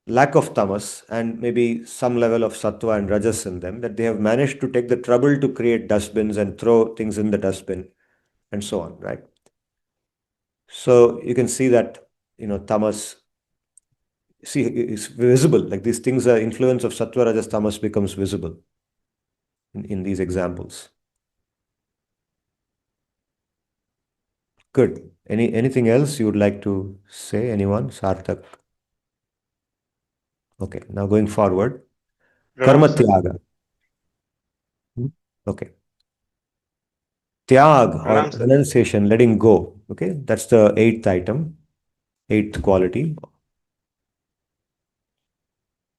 lack of tamas and maybe some level of sattva and rajas in them, that they have managed to take the trouble to create dustbins and throw things in the dustbin and so on, right? So you can see that, tamas, see, it's visible. Like these things, the influence of sattva, rajas, tamas becomes visible in these examples. Good. Anything else you would like to say? Anyone? Sarthak. Okay. Now going forward,
Pranam
karma
sir.
tyaga. Hmm? Okay. Tyag or
Pranam sir.
renunciation, letting go. Okay. That's the eighth item, eighth quality.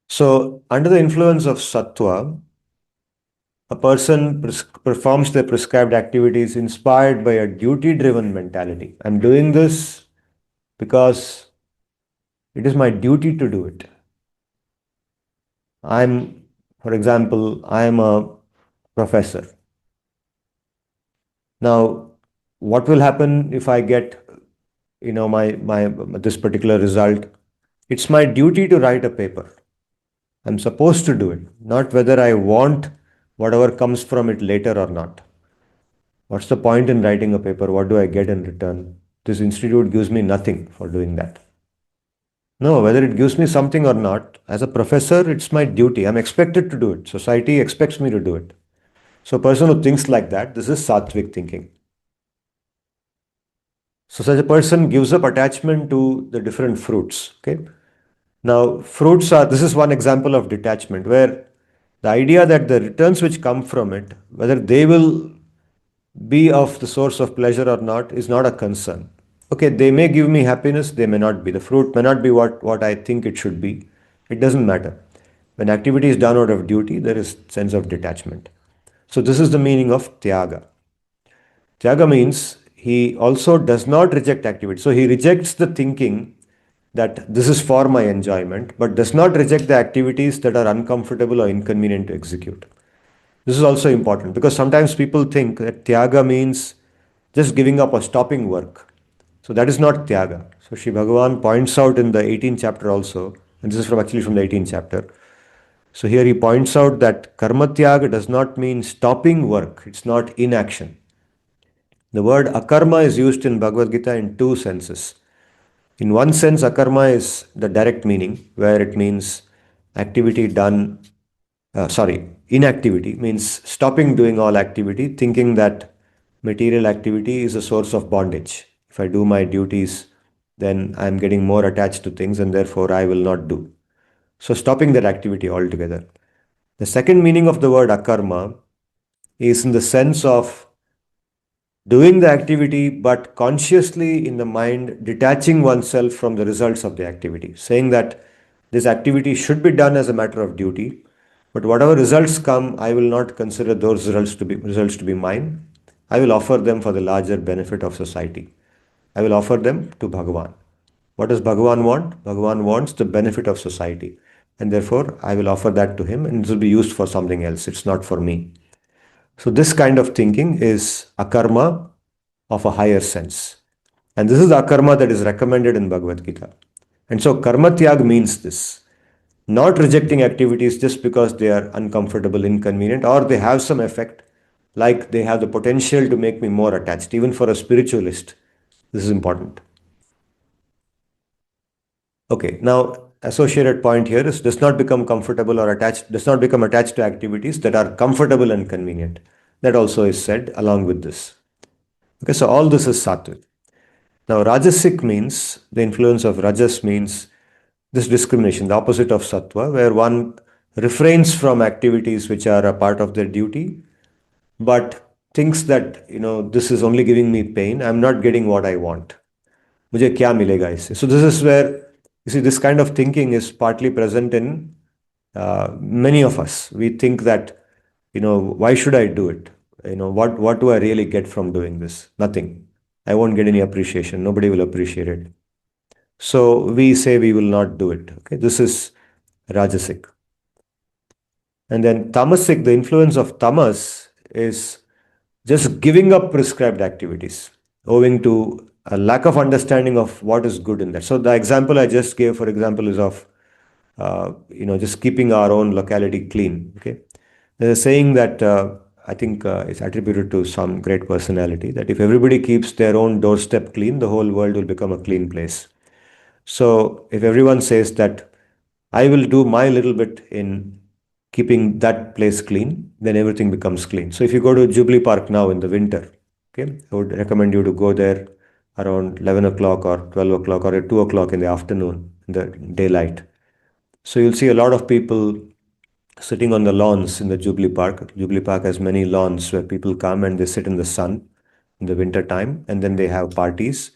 So under the influence of sattva, a person performs their prescribed activities inspired by a duty-driven mentality. I'm doing this because it is my duty to do it. For example, I am a professor. Now, what will happen if I get, my this particular result? It's my duty to write a paper. I'm supposed to do it, not whether I want whatever comes from it later or not. What's the point in writing a paper? What do I get in return? This institute gives me nothing for doing that. No, whether it gives me something or not, as a professor, it's my duty. I'm expected to do it. Society expects me to do it. So, a person who thinks like that, this is sattvic thinking. So, such a person gives up attachment to the different fruits. Okay. Now, this is one example of detachment where the idea that the returns which come from it, whether they will be of the source of pleasure or not, is not a concern. Okay, they may give me happiness, they may not be. The fruit may not be what I think it should be. It doesn't matter. When activity is done out of duty, there is sense of detachment. So this is the meaning of tyaga. Tyaga means he also does not reject activity. So he rejects the thinking that this is for my enjoyment, but does not reject the activities that are uncomfortable or inconvenient to execute. This is also important because sometimes people think that tyaga means just giving up or stopping work. So that is not tyaga. So Sri Bhagavan points out in the 18th chapter also, and this is from the 18th chapter. So here he points out that karma tyaga does not mean stopping work. It's not inaction. The word akarma is used in Bhagavad-gita in two senses. In one sense, akarma is the direct meaning, where it means activity done, inactivity means stopping doing all activity, thinking that material activity is a source of bondage. If I do my duties, then I'm getting more attached to things and therefore I will not do. So, stopping that activity altogether. The second meaning of the word akarma is in the sense of doing the activity but consciously in the mind detaching oneself from the results of the activity, saying that this activity should be done as a matter of duty, but whatever results come, I will not consider those results to be mine. I will offer them for the larger benefit of society. I will offer them to Bhagavan. What does Bhagavan want? Bhagavan wants the benefit of society, and therefore I will offer that to him, and it will be used for something else. It's not for me. So, this kind of thinking is akarma of a higher sense. And this is the akarma that is recommended in Bhagavad-gita. And so, karma tyag means this, not rejecting activities just because they are uncomfortable, inconvenient, or they have some effect, like they have the potential to make me more attached. Even for a spiritualist, this is important. Okay, now associated point here is does not become comfortable or attached, does not become attached to activities that are comfortable and convenient. That also is said along with this. Okay, so all this is sattvic. Now, rajasic means the influence of rajas means this discrimination, the opposite of sattva, where one refrains from activities which are a part of their duty, but thinks that this is only giving me pain. I'm not getting what I want. मुझे क्या मिलेगा इससे? So this is where you see this kind of thinking is partly present in many of us. We think that why should I do it? What do I really get from doing this? Nothing. I won't get any appreciation. Nobody will appreciate it. So we say we will not do it. Okay, this is rajasic. And then tamasic, the influence of tamas is just giving up prescribed activities owing to a lack of understanding of what is good in that. So the example I just gave, for example, is of just keeping our own locality clean. Okay, there's a saying that I think it's attributed to some great personality that if everybody keeps their own doorstep clean, the whole world will become a clean place. So if everyone says that I will do my little bit in keeping that place clean, then everything becomes clean. So if you go to Jubilee Park now in the winter, okay, I would recommend you to go there around 11 o'clock or 12 o'clock or at 2 o'clock in the afternoon, in the daylight. So you'll see a lot of people sitting on the lawns in the Jubilee Park. Jubilee Park has many lawns where people come and they sit in the sun in the winter time, and then they have parties.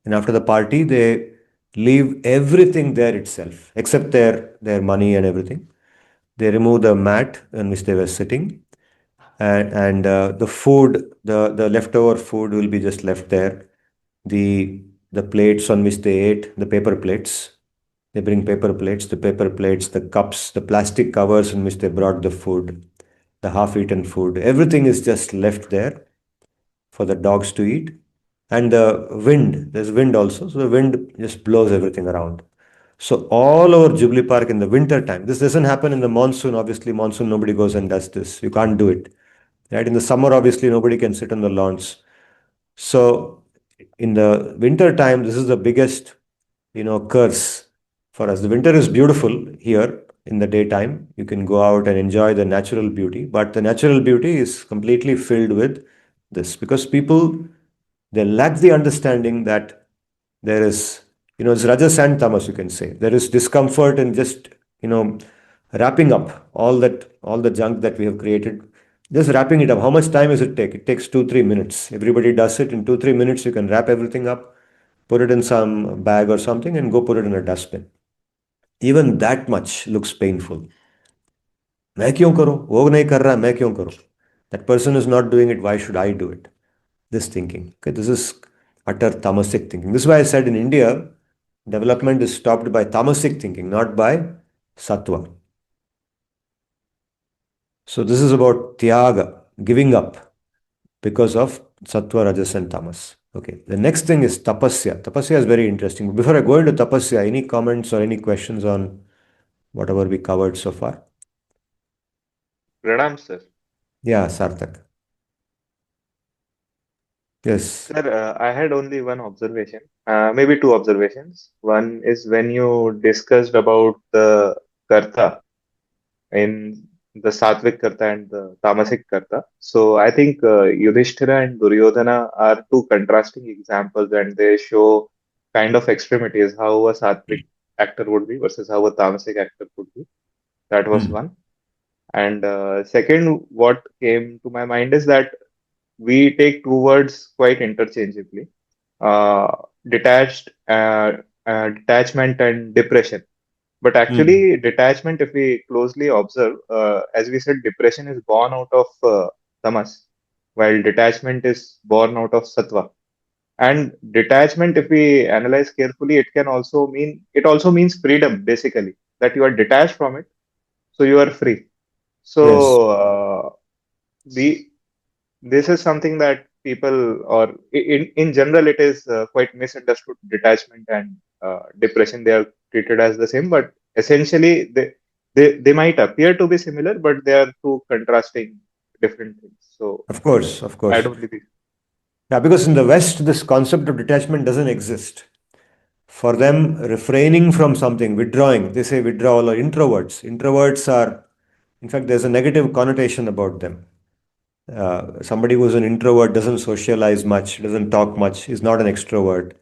And after the party, they leave everything there itself, except their money and everything. They remove the mat on which they were sitting, and the food, the leftover food will be just left there. The plates on which they ate, the paper plates, they bring paper plates, the cups, the plastic covers in which they brought the food. the half-eaten food. Everything is just left there for the dogs to eat. And the wind, there's wind also, so the wind just blows everything around. So all over Jubilee Park in the winter time, this doesn't happen in the monsoon. Obviously, monsoon, nobody goes and does this. You can't do it. Right? In the summer, obviously, nobody can sit on the lawns. So in the winter time, this is the biggest, curse for us. The winter is beautiful here in the daytime. You can go out and enjoy the natural beauty, but the natural beauty is completely filled with this because people, they lack the understanding that there is, it's rajas and tamas, you can say. There is discomfort in just, wrapping up all the junk that we have created. Just wrapping it up. How much time does it take? It takes 2, 3 minutes. Everybody does it. In 2, 3 minutes, you can wrap everything up, put it in some bag or something, and go put it in a dustbin. Even that much looks painful. मैं क्यों करूं? वो नहीं कर रहा, मैं क्यों करूं? That person is not doing it. Why should I do it? This thinking. Okay, this is utter tamasic thinking. This is why I said in India, development is stopped by tamasic thinking, not by sattva. So this is about tyaga, giving up because of sattva, rajas, and tamas. Okay, the next thing is tapasya. Tapasya is very interesting. But before I go into tapasya, any comments or any questions on whatever we covered so far?
Pranam, sir.
Yeah, Sarthak. Yes.
Sir, I had only one observation, maybe two observations. One is when you discussed about the karta in the Sattvic karta and the Tamasic karta. So I think Yudhishthira and Duryodhana are two contrasting examples, and they show kind of extremities how a Sattvic actor would be versus how a Tamasic actor would be. That was
Hmm.
one. And second, what came to my mind is that we take two words quite interchangeably, uh, detachment and depression. But
Hmm.
actually, detachment, if we closely observe, as we said, depression is born out of tamas, while detachment is born out of sattva. And detachment, if we analyze carefully, it also means freedom, basically, that you are detached from it, so you are free.
Yes.
So the this is something that people, or in general, it is quite misunderstood. Detachment and depression, they are treated as the same, but essentially they might appear to be similar, but they are two contrasting different things. So
Of course. Of
I
course.
don't believe.
Yeah, because in the West, this concept of detachment doesn't exist. For them, refraining from something, withdrawing, they say withdrawal or introverts. Introverts are, in fact, there's a negative connotation about them. Somebody who's an introvert doesn't socialize much, doesn't talk much, is not an extrovert,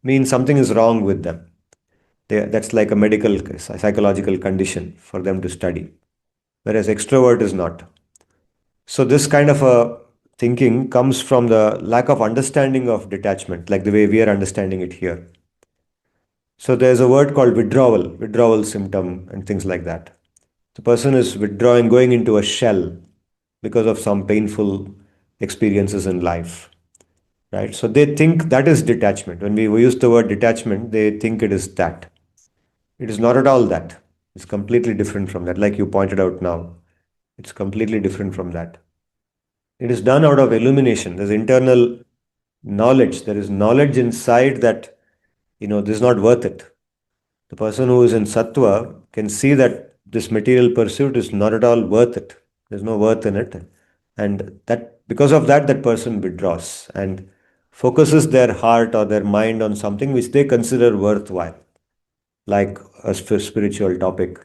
means something is wrong with them. That's like a medical, psychological condition for them to study, whereas extrovert is not. So this kind of a thinking comes from the lack of understanding of detachment, like the way we are understanding it here. So there's a word called withdrawal symptom, and things like that. The person is withdrawing, going into a shell because of some painful experiences in life, right? So they think that is detachment. When we use the word detachment, they think it is that. It is not at all that. It's completely different from that. Like you pointed out now, it's completely different from that. It is done out of illumination. There's internal knowledge. There is knowledge inside that, this is not worth it. The person who is in sattva can see that this material pursuit is not at all worth it. There's no worth in it. And that because of that, that person withdraws and focuses their heart or their mind on something which they consider worthwhile, like a spiritual topic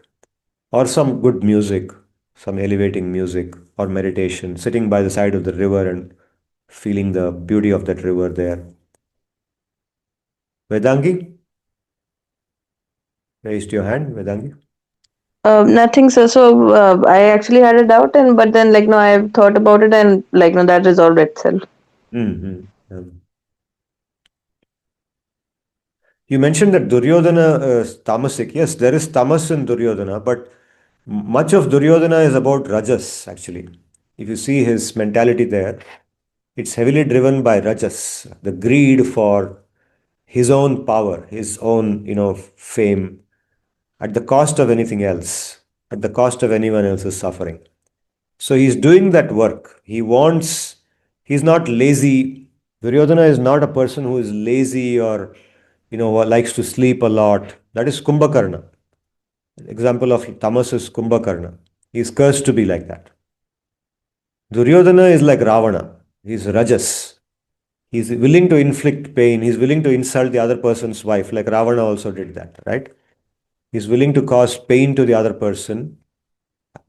or some good music, some elevating music or meditation, sitting by the side of the river and feeling the beauty of that river there. Vedangi, raised your hand, Vedangi.
Nothing, sir. So I actually had a doubt, and but then like no, I've thought about it, and like no, that resolved itself.
Mm-hmm. You mentioned that Duryodhana is tamasic. Yes, there is tamas in Duryodhana, but much of Duryodhana is about rajas, actually. If you see his mentality there, it's heavily driven by rajas, the greed for his own power, his own, fame, at the cost of anything else, at the cost of anyone else's suffering. So he's doing that work. He's not lazy. Duryodhana is not a person who is lazy or, likes to sleep a lot. That is Kumbhakarna. Example of tamas is Kumbhakarna. He is cursed to be like that. Duryodhana is like Ravana. He's Rajas. He's willing to inflict pain. He's willing to insult the other person's wife, like Ravana also did that, right? He's willing to cause pain to the other person,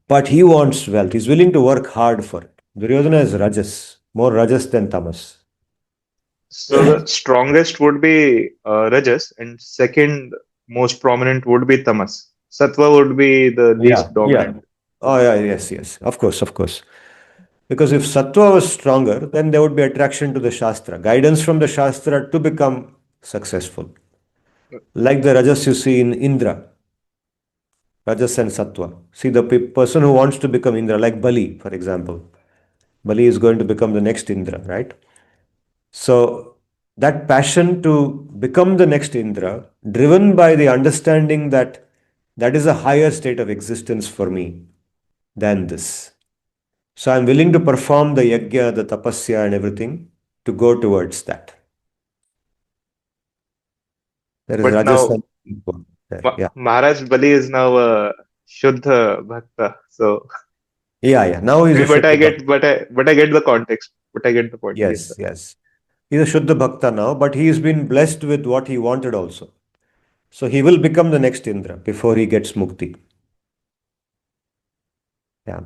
but he wants wealth. He's willing to work hard for it. Duryodhana is Rajas, more Rajas than Tamas.
So the strongest would be Rajas, and second most prominent would be Tamas. Sattva would be the least dominant.
Oh, yeah, yes. Of course. Because if Sattva was stronger, then there would be attraction to the Shastra, guidance from the Shastra to become successful. Like the Rajas you see in Indra, Rajas and Sattva. See, the person who wants to become Indra, like Bali, for example. Bali is going to become the next Indra, right? So, that passion to become the next Indra, driven by the understanding that that is a higher state of existence for me than this. So, I'm willing to perform the yajna, the tapasya, and everything to go towards that. There is
But
Rajas
now
and Sattva there. Yeah.
Maharaj Bali is now a Shuddha Bhakta. So
Yeah. Now he's a
but I
Shuddha Bhakta.
but I get the context. But I get the point.
Yes. He's a Shuddha Bhakta now, but he's been blessed with what he wanted also. So he will become the next Indra before he gets mukti. Yeah.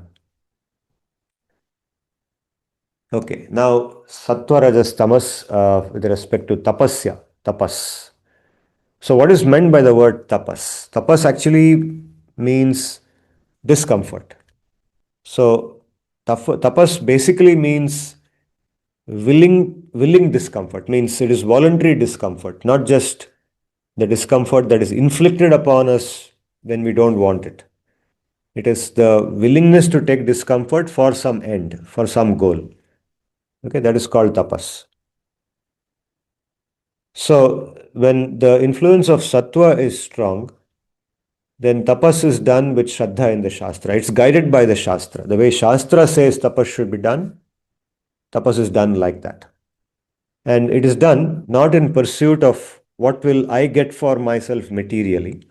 Okay. Now, Sattva, Rajas, Tamas with respect to tapasya, tapas. So what is meant by the word tapas? Tapas actually means discomfort. So tapas basically means willing discomfort, means it is voluntary discomfort, not just the discomfort that is inflicted upon us when we don't want it. It is the willingness to take discomfort for some end, for some goal. Okay, that is called tapas. So when the influence of sattva is strong, then tapas is done with shraddha in the shastra. It's guided by the shastra. The way shastra says tapas should be done, tapas is done like that. And it is done not in pursuit of what will I get for myself materially,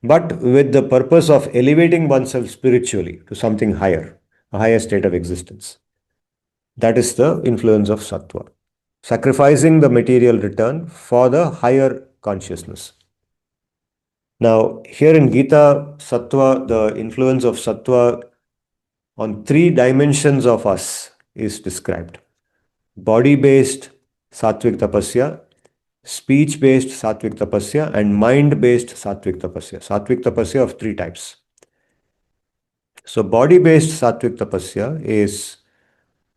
but with the purpose of elevating oneself spiritually to something higher, a higher state of existence. That is the influence of sattva. Sacrificing the material return for the higher consciousness. Now, here in Gita, sattva, the influence of sattva on 3 dimensions of us is described. Body-based sattvic tapasya, speech-based sattvic tapasya, and mind-based sattvic tapasya. Sattvic tapasya of 3 types. So, body-based sattvic tapasya is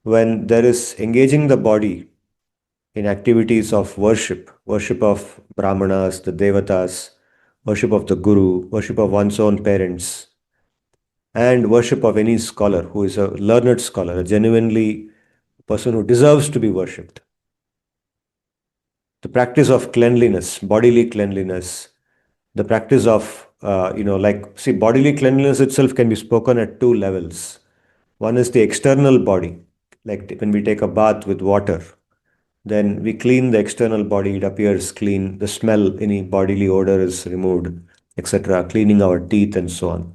when there is engaging the body in activities of worship of Brahmanas, the Devatas, worship of the Guru, worship of one's own parents, and worship of any scholar who is a learned scholar, a genuinely person who deserves to be worshipped. The practice of cleanliness, bodily cleanliness, the practice of, bodily cleanliness itself can be spoken at 2 levels. One is the external body, like when we take a bath with water, then we clean the external body, it appears clean, the smell, any bodily odor is removed, etc., cleaning our teeth and so on.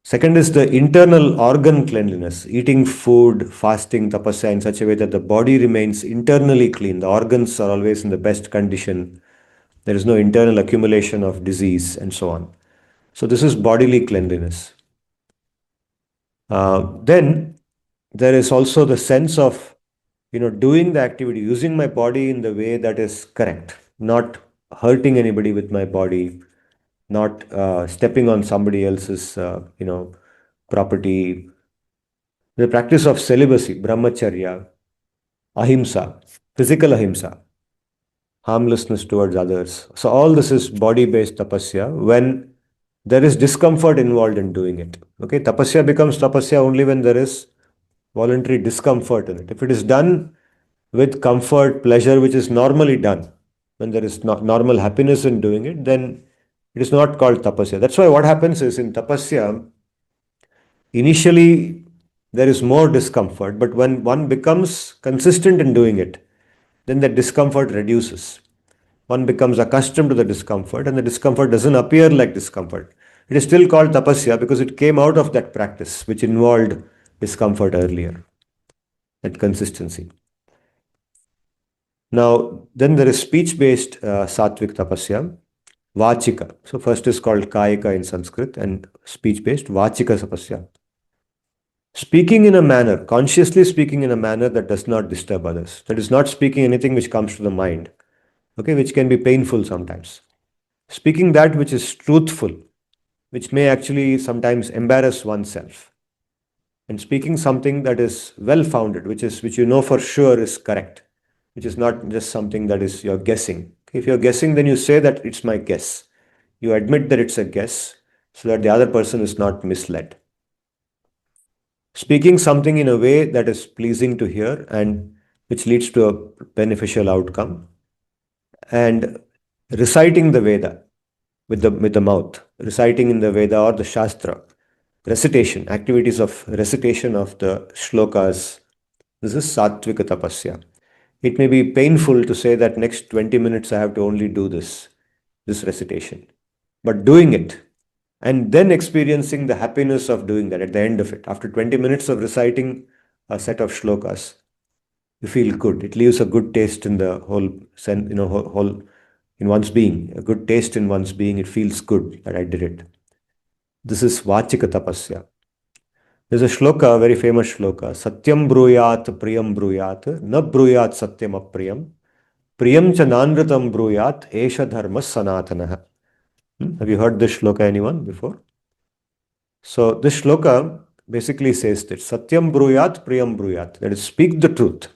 Second is the internal organ cleanliness, eating food, fasting, tapasya in such a way that the body remains internally clean. The organs are always in the best condition. There is no internal accumulation of disease and so on. So this is bodily cleanliness. Then there is also the sense of, doing the activity, using my body in the way that is correct, not hurting anybody with my body, not stepping on somebody else's, property. The practice of celibacy, brahmacharya, ahimsa, physical ahimsa, harmlessness towards others. So all this is body-based tapasya when there is discomfort involved in doing it. Okay, tapasya becomes tapasya only when there is voluntary discomfort in it. If it is done with comfort, pleasure, which is normally done, when there is normal happiness in doing it, then it is not called tapasya. That's why what happens is in tapasya, Initially, there is more discomfort, but when one becomes consistent in doing it, then the discomfort reduces. One becomes accustomed to the discomfort, and the discomfort doesn't appear like discomfort. It is still called tapasya because it came out of that practice, which involved discomfort earlier, that consistency. Now, then there is speech-based sattvic tapasya, vachika. So first is called kayika in Sanskrit, and speech-based vachika tapasya. Speaking in a manner, consciously speaking in a manner that does not disturb others. That is not speaking anything which comes to the mind, okay, which can be painful sometimes. Speaking that which is truthful, which may actually sometimes embarrass oneself. And speaking something that is well founded, which you know for sure is correct, which is not just something that is you're guessing. If you're guessing, then you say that it's my guess. You admit that it's a guess so that the other person is not misled. Speaking something in a way that is pleasing to hear and which leads to a beneficial outcome, and reciting the Veda with the mouth, reciting in the Veda or the Shastra, recitation, activities of recitation of the shlokas. This is Sattvika Tapasya. It may be painful to say that next 20 minutes I have to only do this recitation, but doing it and then experiencing the happiness of doing that at the end of it. After 20 minutes of reciting a set of shlokas, you feel good. It leaves a good taste in the whole, whole in one's being, a good taste in one's being. It feels good that I did it. This is Vachika Tapasya. There's a shloka, a very famous shloka. Satyam bruyat priyam bruyat, na bruyat satyam apriyam, priyam cha nanratam bruyat, esha dharma sanatanaha. Have you heard this shloka, anyone, before? So this shloka basically says that Satyam bruyat priyam bruyat, that is, speak the truth.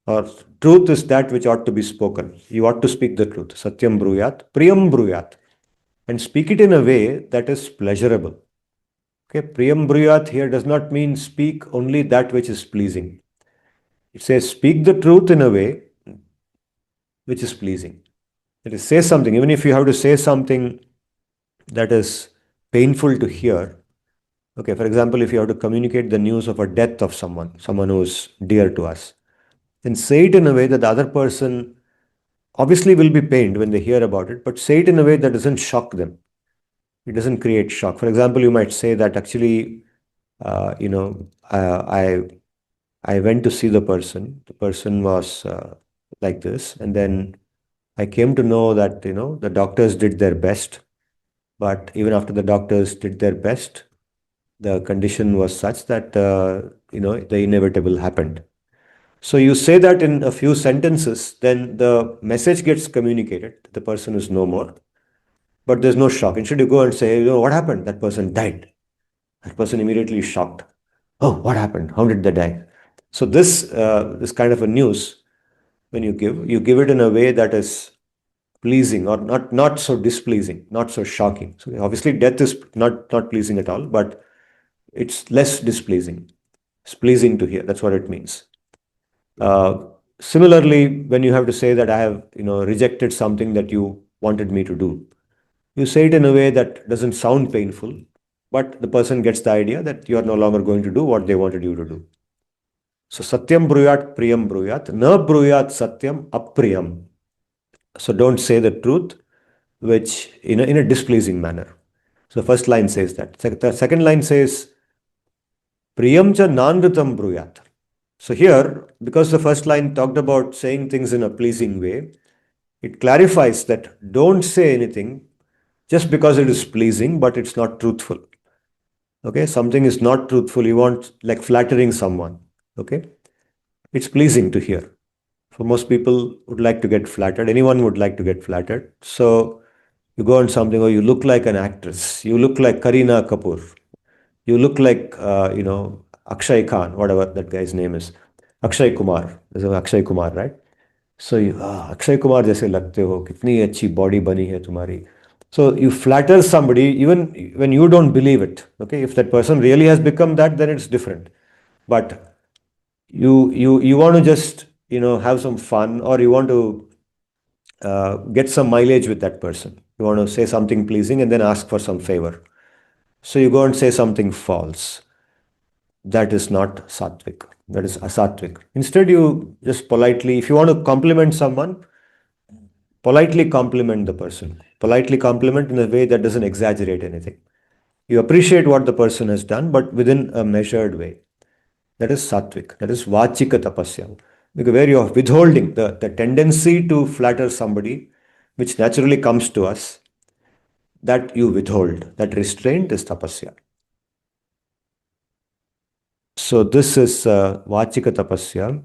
Or truth is that which ought to be spoken. You ought to speak the truth. Satyam bruyat priyam bruyat. And speak it in a way that is pleasurable. Okay, priyam bruyat here does not mean speak only that which is pleasing. It says speak the truth in a way which is pleasing. It is, say something, even if you have to say something that is painful to hear. Okay, for example, if you have to communicate the news of a death of someone who is dear to us, then say it in a way that the other person obviously will be pained when they hear about it, but say it in a way that doesn't shock them. It doesn't create shock. For example, you might say that actually, I went to see the person. The person was like this, and then I came to know that the doctors did their best, but even after the doctors did their best, the condition was such that the inevitable happened. So you say that in a few sentences, then the message gets communicated. The person is no more, but there's no shock. Instead, you go and say, what happened? That person died. That person immediately is shocked. Oh, what happened? How did they die? So this kind of a news, when you give it in a way that is pleasing or not so displeasing, not so shocking. So obviously, death is not pleasing at all, but it's less displeasing. It's pleasing to hear. That's what it means. Similarly, when you have to say that I have rejected something that you wanted me to do, you say it in a way that doesn't sound painful, but the person gets the idea that you are no longer going to do what they wanted you to do. So satyam bruyat priyam bruyat, na bruyat satyam apriyam. So don't say the truth which in a displeasing manner. So the first line says that. The second line says priyam cha nanritam bruyat. So here, because the first line talked about saying things in a pleasing way, it clarifies that don't say anything just because it is pleasing, but it's not truthful. Okay, something is not truthful. You want, like, flattering someone. Okay, it's pleasing to hear. For most people would like to get flattered. Anyone would like to get flattered. So you go on something, or you look like an actress. You look like Kareena Kapoor. You look like, Akshay Khan, whatever that guy's name is. Akshay Kumar. There's an Akshay Kumar, right? So you, Akshay Kumar जैसे लगते हो, कितनी अच्छी body बनी है तुम्हारी. So you flatter somebody even when you don't believe it. Okay, if that person really has become that, then it's different. But you want to just have some fun, or you want to get some mileage with that person. You want to say something pleasing and then ask for some favor. So you go and say something false. That is not sattvic. That is asattvic. Instead, you just politely, if you want to compliment someone, politely compliment the person. Politely compliment in a way that doesn't exaggerate anything. You appreciate what the person has done, but within a measured way. That is sattvic. That is vachika tapasya. Because where you are withholding the tendency to flatter somebody, which naturally comes to us, that you withhold. That restraint is tapasya. So this is vachika tapasya.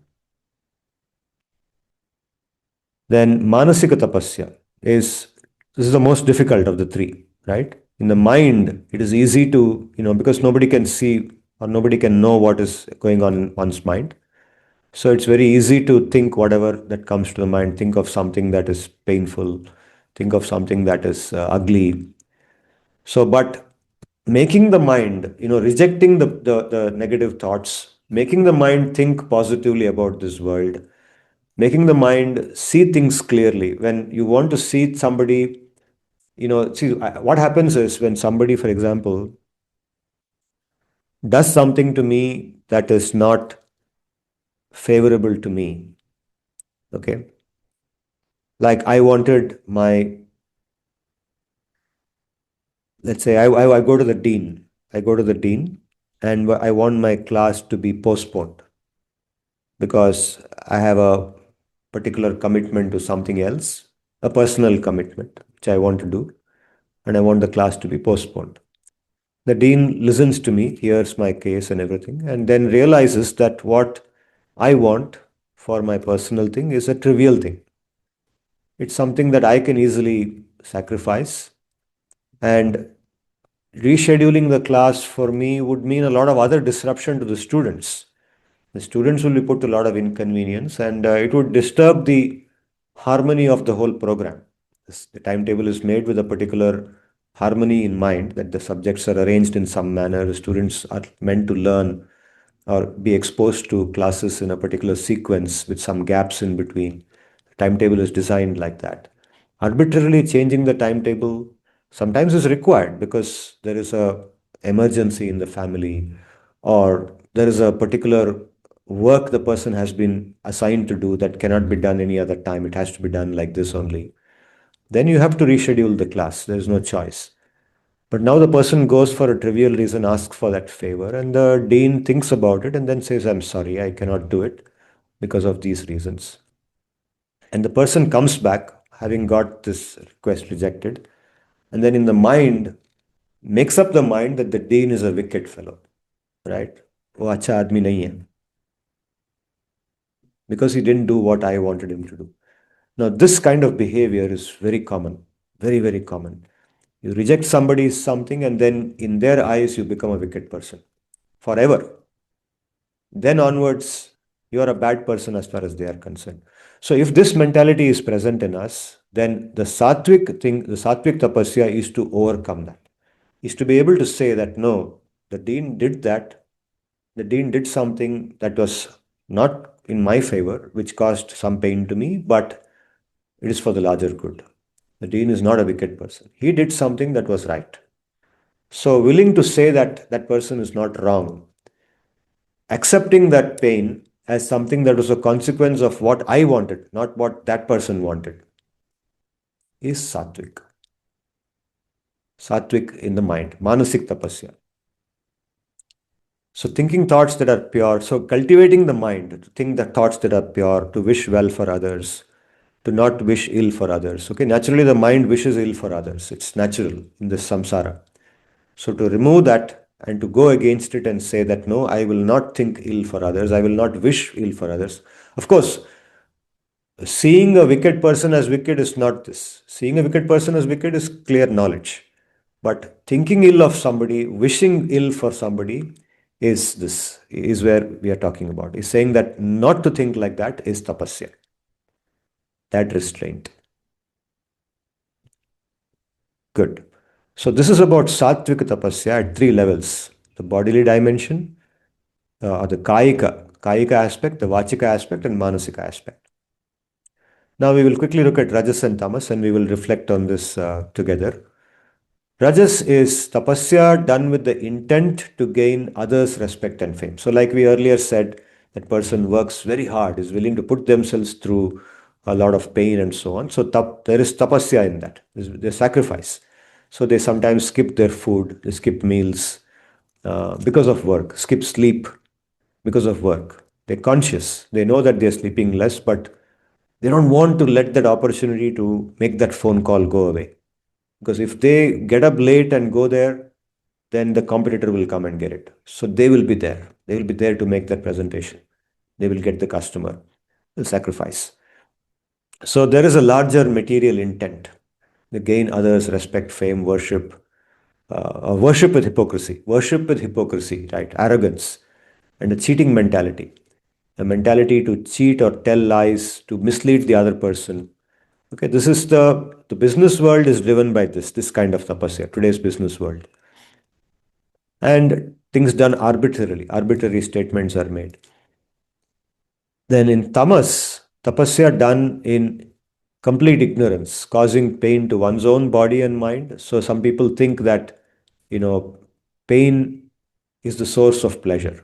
Then manasika tapasya is this is the most difficult of the three, right? In the mind, it is easy to, because nobody can see or nobody can know what is going on in one's mind. So it's very easy to think whatever that comes to the mind. Think of something that is painful. Think of something that is ugly. So, but making the mind, rejecting the negative thoughts, making the mind think positively about this world, making the mind see things clearly. When you want to see somebody, see what happens is when somebody, for example, does something to me that is not favorable to me. Okay. Like I wanted my, let's say I go to the dean. I go to the dean and I want my class to be postponed because I have a particular commitment to something else, a personal commitment, which I want to do, and I want the class to be postponed. The dean listens to me, hears my case and everything, and then realizes that what I want for my personal thing is a trivial thing. It's something that I can easily sacrifice, and rescheduling the class for me would mean a lot of other disruption to the students. The students will be put to a lot of inconvenience, and it would disturb the harmony of the whole program. The timetable is made with a particular harmony in mind, that the subjects are arranged in some manner, the students are meant to learn or be exposed to classes in a particular sequence with some gaps in between. The timetable is designed like that. Arbitrarily changing the timetable sometimes is required because there is a emergency in the family, or there is a particular work the person has been assigned to do that cannot be done any other time. It has to be done like this only. Then you have to reschedule the class. There is no choice. But now the person goes for a trivial reason, asks for that favor, and the dean thinks about it and then says, I'm sorry, I cannot do it because of these reasons. And the person comes back having got this request rejected, and then in the mind, makes up the mind that the dean is a wicked fellow, right? वो अच्छा आदमी नहीं है, because he didn't do what I wanted him to do. Now, this kind of behavior is very common, very, very common. You reject somebody's something, and then in their eyes, you become a wicked person forever. Then onwards, you are a bad person as far as they are concerned. So, if this mentality is present in us, then the sattvic thing, the sattvic tapasya is to overcome that, is to be able to say that no, the dean did that, the dean did something that was not in my favor, which caused some pain to me, but it is for the larger good. The dean is not a wicked person. He did something that was right. So, willing to say that that person is not wrong, accepting that pain as something that was a consequence of what I wanted, not what that person wanted, is sattvic. Sattvic in the mind, manasik tapasya. So, thinking thoughts that are pure, so cultivating the mind, to think the thoughts that are pure, to wish well for others, to not wish ill for others. Okay, naturally the mind wishes ill for others. It's natural in this samsara. So to remove that and to go against it and say that no, I will not think ill for others, I will not wish ill for others. Of course, seeing a wicked person as wicked is not this. Seeing a wicked person as wicked is clear knowledge. But thinking ill of somebody, wishing ill for somebody is this, is where we are talking about. Is saying that not to think like that is tapasya, that restraint. Good. So this is about sattvic tapasya at three levels: the bodily dimension, or the kayika aspect, the vachika aspect, and manasika aspect. Now we will quickly look at rajas and tamas, and we will reflect on this together. Rajas is tapasya done with the intent to gain others' respect and fame. So, like we earlier said, that person works very hard, is willing to put themselves through a lot of pain and so on. So, there is tapasya in that. There's sacrifice. So, they sometimes skip their food, they skip meals because of work, skip sleep because of work. They're conscious. They know that they're sleeping less, but they don't want to let that opportunity to make that phone call go away. Because if they get up late and go there, then the competitor will come and get it. So they will be there. They will be there to make that presentation. They will get the customer. They'll sacrifice. So there is a larger material intent. They gain others, respect, fame, worship. Worship with hypocrisy. Worship with hypocrisy, right? Arrogance and a cheating mentality. A mentality to cheat or tell lies, to mislead the other person. Okay, this is the business world is driven by this kind of tapasya, today's business world. And things done arbitrarily, arbitrary statements are made. Then in tamas, tapasya done in complete ignorance, causing pain to one's own body and mind. So some people think that, pain is the source of pleasure.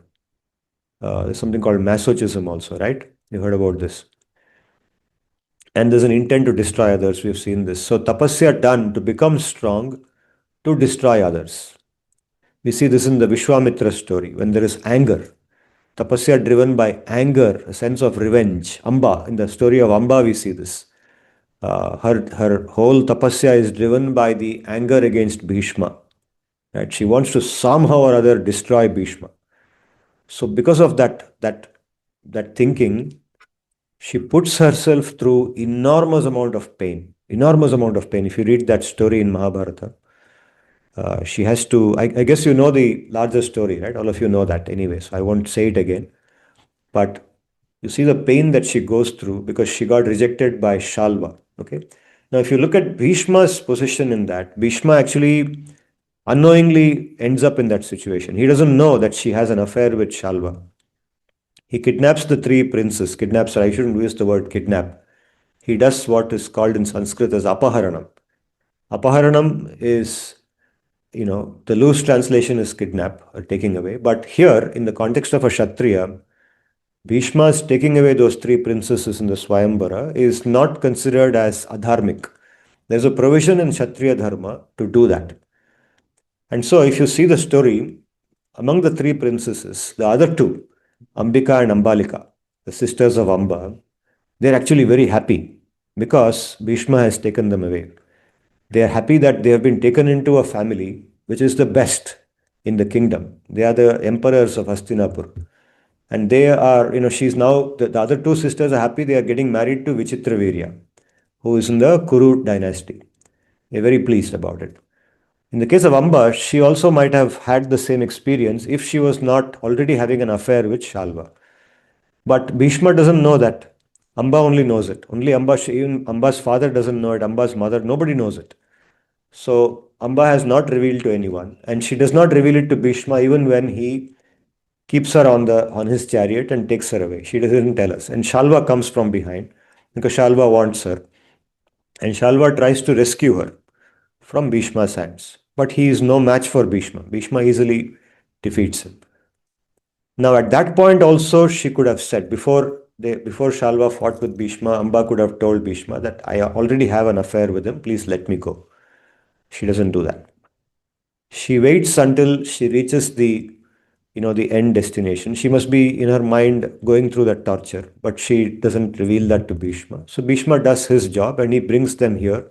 There's something called masochism also, right? You heard about this. And there's an intent to destroy others. We've seen this. So tapasya done to become strong, to destroy others. We see this in the Vishwamitra story when there is anger. Tapasya driven by anger, a sense of revenge. Amba, in the story of Amba, we see this. Her whole tapasya is driven by the anger against Bhishma. Right? She wants to somehow or other destroy Bhishma. So because of that thinking, she puts herself through enormous amount of pain. Enormous amount of pain. If you read that story in Mahabharata, she has to, I guess you know the larger story, right? All of you know that anyway, so I won't say it again. But you see the pain that she goes through because she got rejected by Shalva. Okay. Now, if you look at Bhishma's position in that, Bhishma actually unknowingly ends up in that situation. He doesn't know that she has an affair with Shalva. He kidnaps the three princes, kidnaps her. I shouldn't use the word kidnap. He does what is called in Sanskrit as apaharanam. Apaharanam is, the loose translation is kidnap or taking away. But here, in the context of a Kshatriya, Bhishma's taking away those three princesses in the Swayambara is not considered as adharmic. There's a provision in Kshatriya Dharma to do that. And so, if you see the story, among the three princesses, the other two, Ambika and Ambalika, the sisters of Amba, they're actually very happy because Bhishma has taken them away. They are happy that they have been taken into a family which is the best in the kingdom. They are the emperors of Hastinapur. And they are, she's now, the other two sisters are happy they are getting married to Vichitravirya, who is in the Kuru dynasty. They're very pleased about it. In the case of Amba, she also might have had the same experience if she was not already having an affair with Shalva. But Bhishma doesn't know that. Amba only knows it. Only Amba, even Amba's father doesn't know it. Amba's mother, nobody knows it. So Amba has not revealed to anyone, and she does not reveal it to Bhishma even when he keeps her on his chariot and takes her away. She doesn't tell us. And Shalva comes from behind because Shalva wants her. And Shalva tries to rescue her from Bhishma's hands. But he is no match for Bhishma. Bhishma easily defeats him. Now at that point also she could have said, before Shalva fought with Bhishma, Amba could have told Bhishma that I already have an affair with him, please let me go. She doesn't do that. She waits until she reaches the end destination. She must be in her mind going through that torture, but she doesn't reveal that to Bhishma. So Bhishma does his job and he brings them here.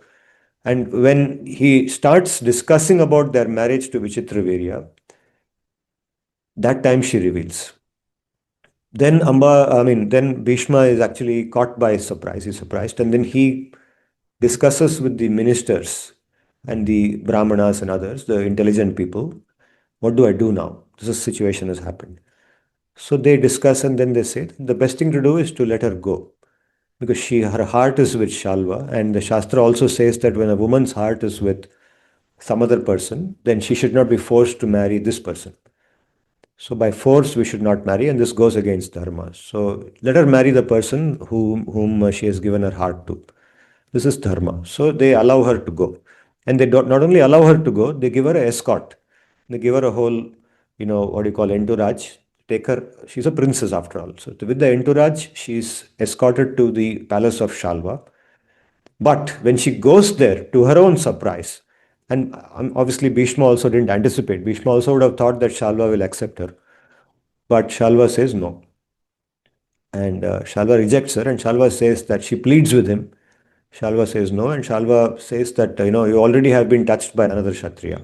And when he starts discussing about their marriage to Vichitravirya, that time she reveals. Then then Bhishma is actually caught by surprise. He's surprised. And then he discusses with the ministers and the Brahmanas and others, the intelligent people, what do I do now? This situation has happened. So they discuss and then they say the best thing to do is to let her go. Because her heart is with Shalva. And the Shastra also says that when a woman's heart is with some other person, then she should not be forced to marry this person. So by force, we should not marry, and this goes against dharma. So let her marry the person whom she has given her heart to. This is dharma. So they allow her to go. And they don't not only allow her to go, they give her an escort. They give her a whole, what do you call, entourage. Take her, she's a princess after all. So with the entourage, she's escorted to the palace of Shalva. But when she goes there, to her own surprise, and obviously Bhishma also didn't anticipate, Bhishma also would have thought that Shalva will accept her. But Shalva says no. And Shalva rejects her, and Shalva says that she pleads with him. Shalva says no, and Shalva says that, you already have been touched by another Kshatriya.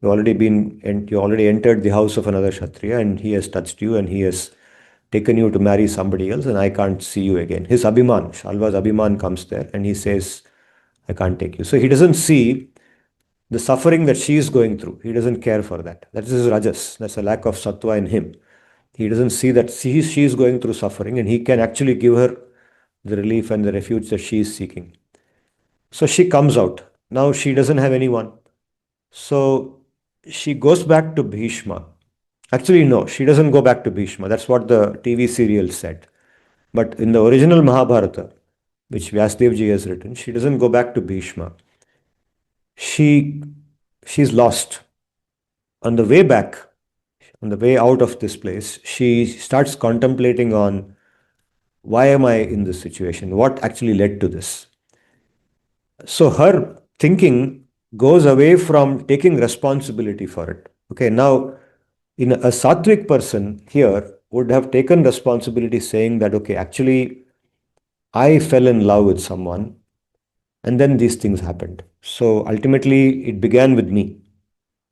You already entered the house of another Kshatriya, and he has touched you, and he has taken you to marry somebody else, and I can't see you again. His Abhiman, Shalva's Abhiman comes there, and he says, I can't take you. So he doesn't see the suffering that she is going through. He doesn't care for that. That is his rajas. That's a lack of sattva in him. He doesn't see that she is going through suffering, and he can actually give her the relief and the refuge that she is seeking. So she comes out. Now she doesn't have anyone. So she goes back to Bhishma. Actually, no, she doesn't go back to Bhishma. That's what the TV serial said. But in the original Mahabharata, which Vyasdevji has written, she doesn't go back to Bhishma. She's lost. On the way back, on the way out of this place, she starts contemplating on, why am I in this situation? What actually led to this? So her thinking goes away from taking responsibility for it. Okay, now a sattvic person here would have taken responsibility, saying that, okay, actually I fell in love with someone and then these things happened. So ultimately it began with me.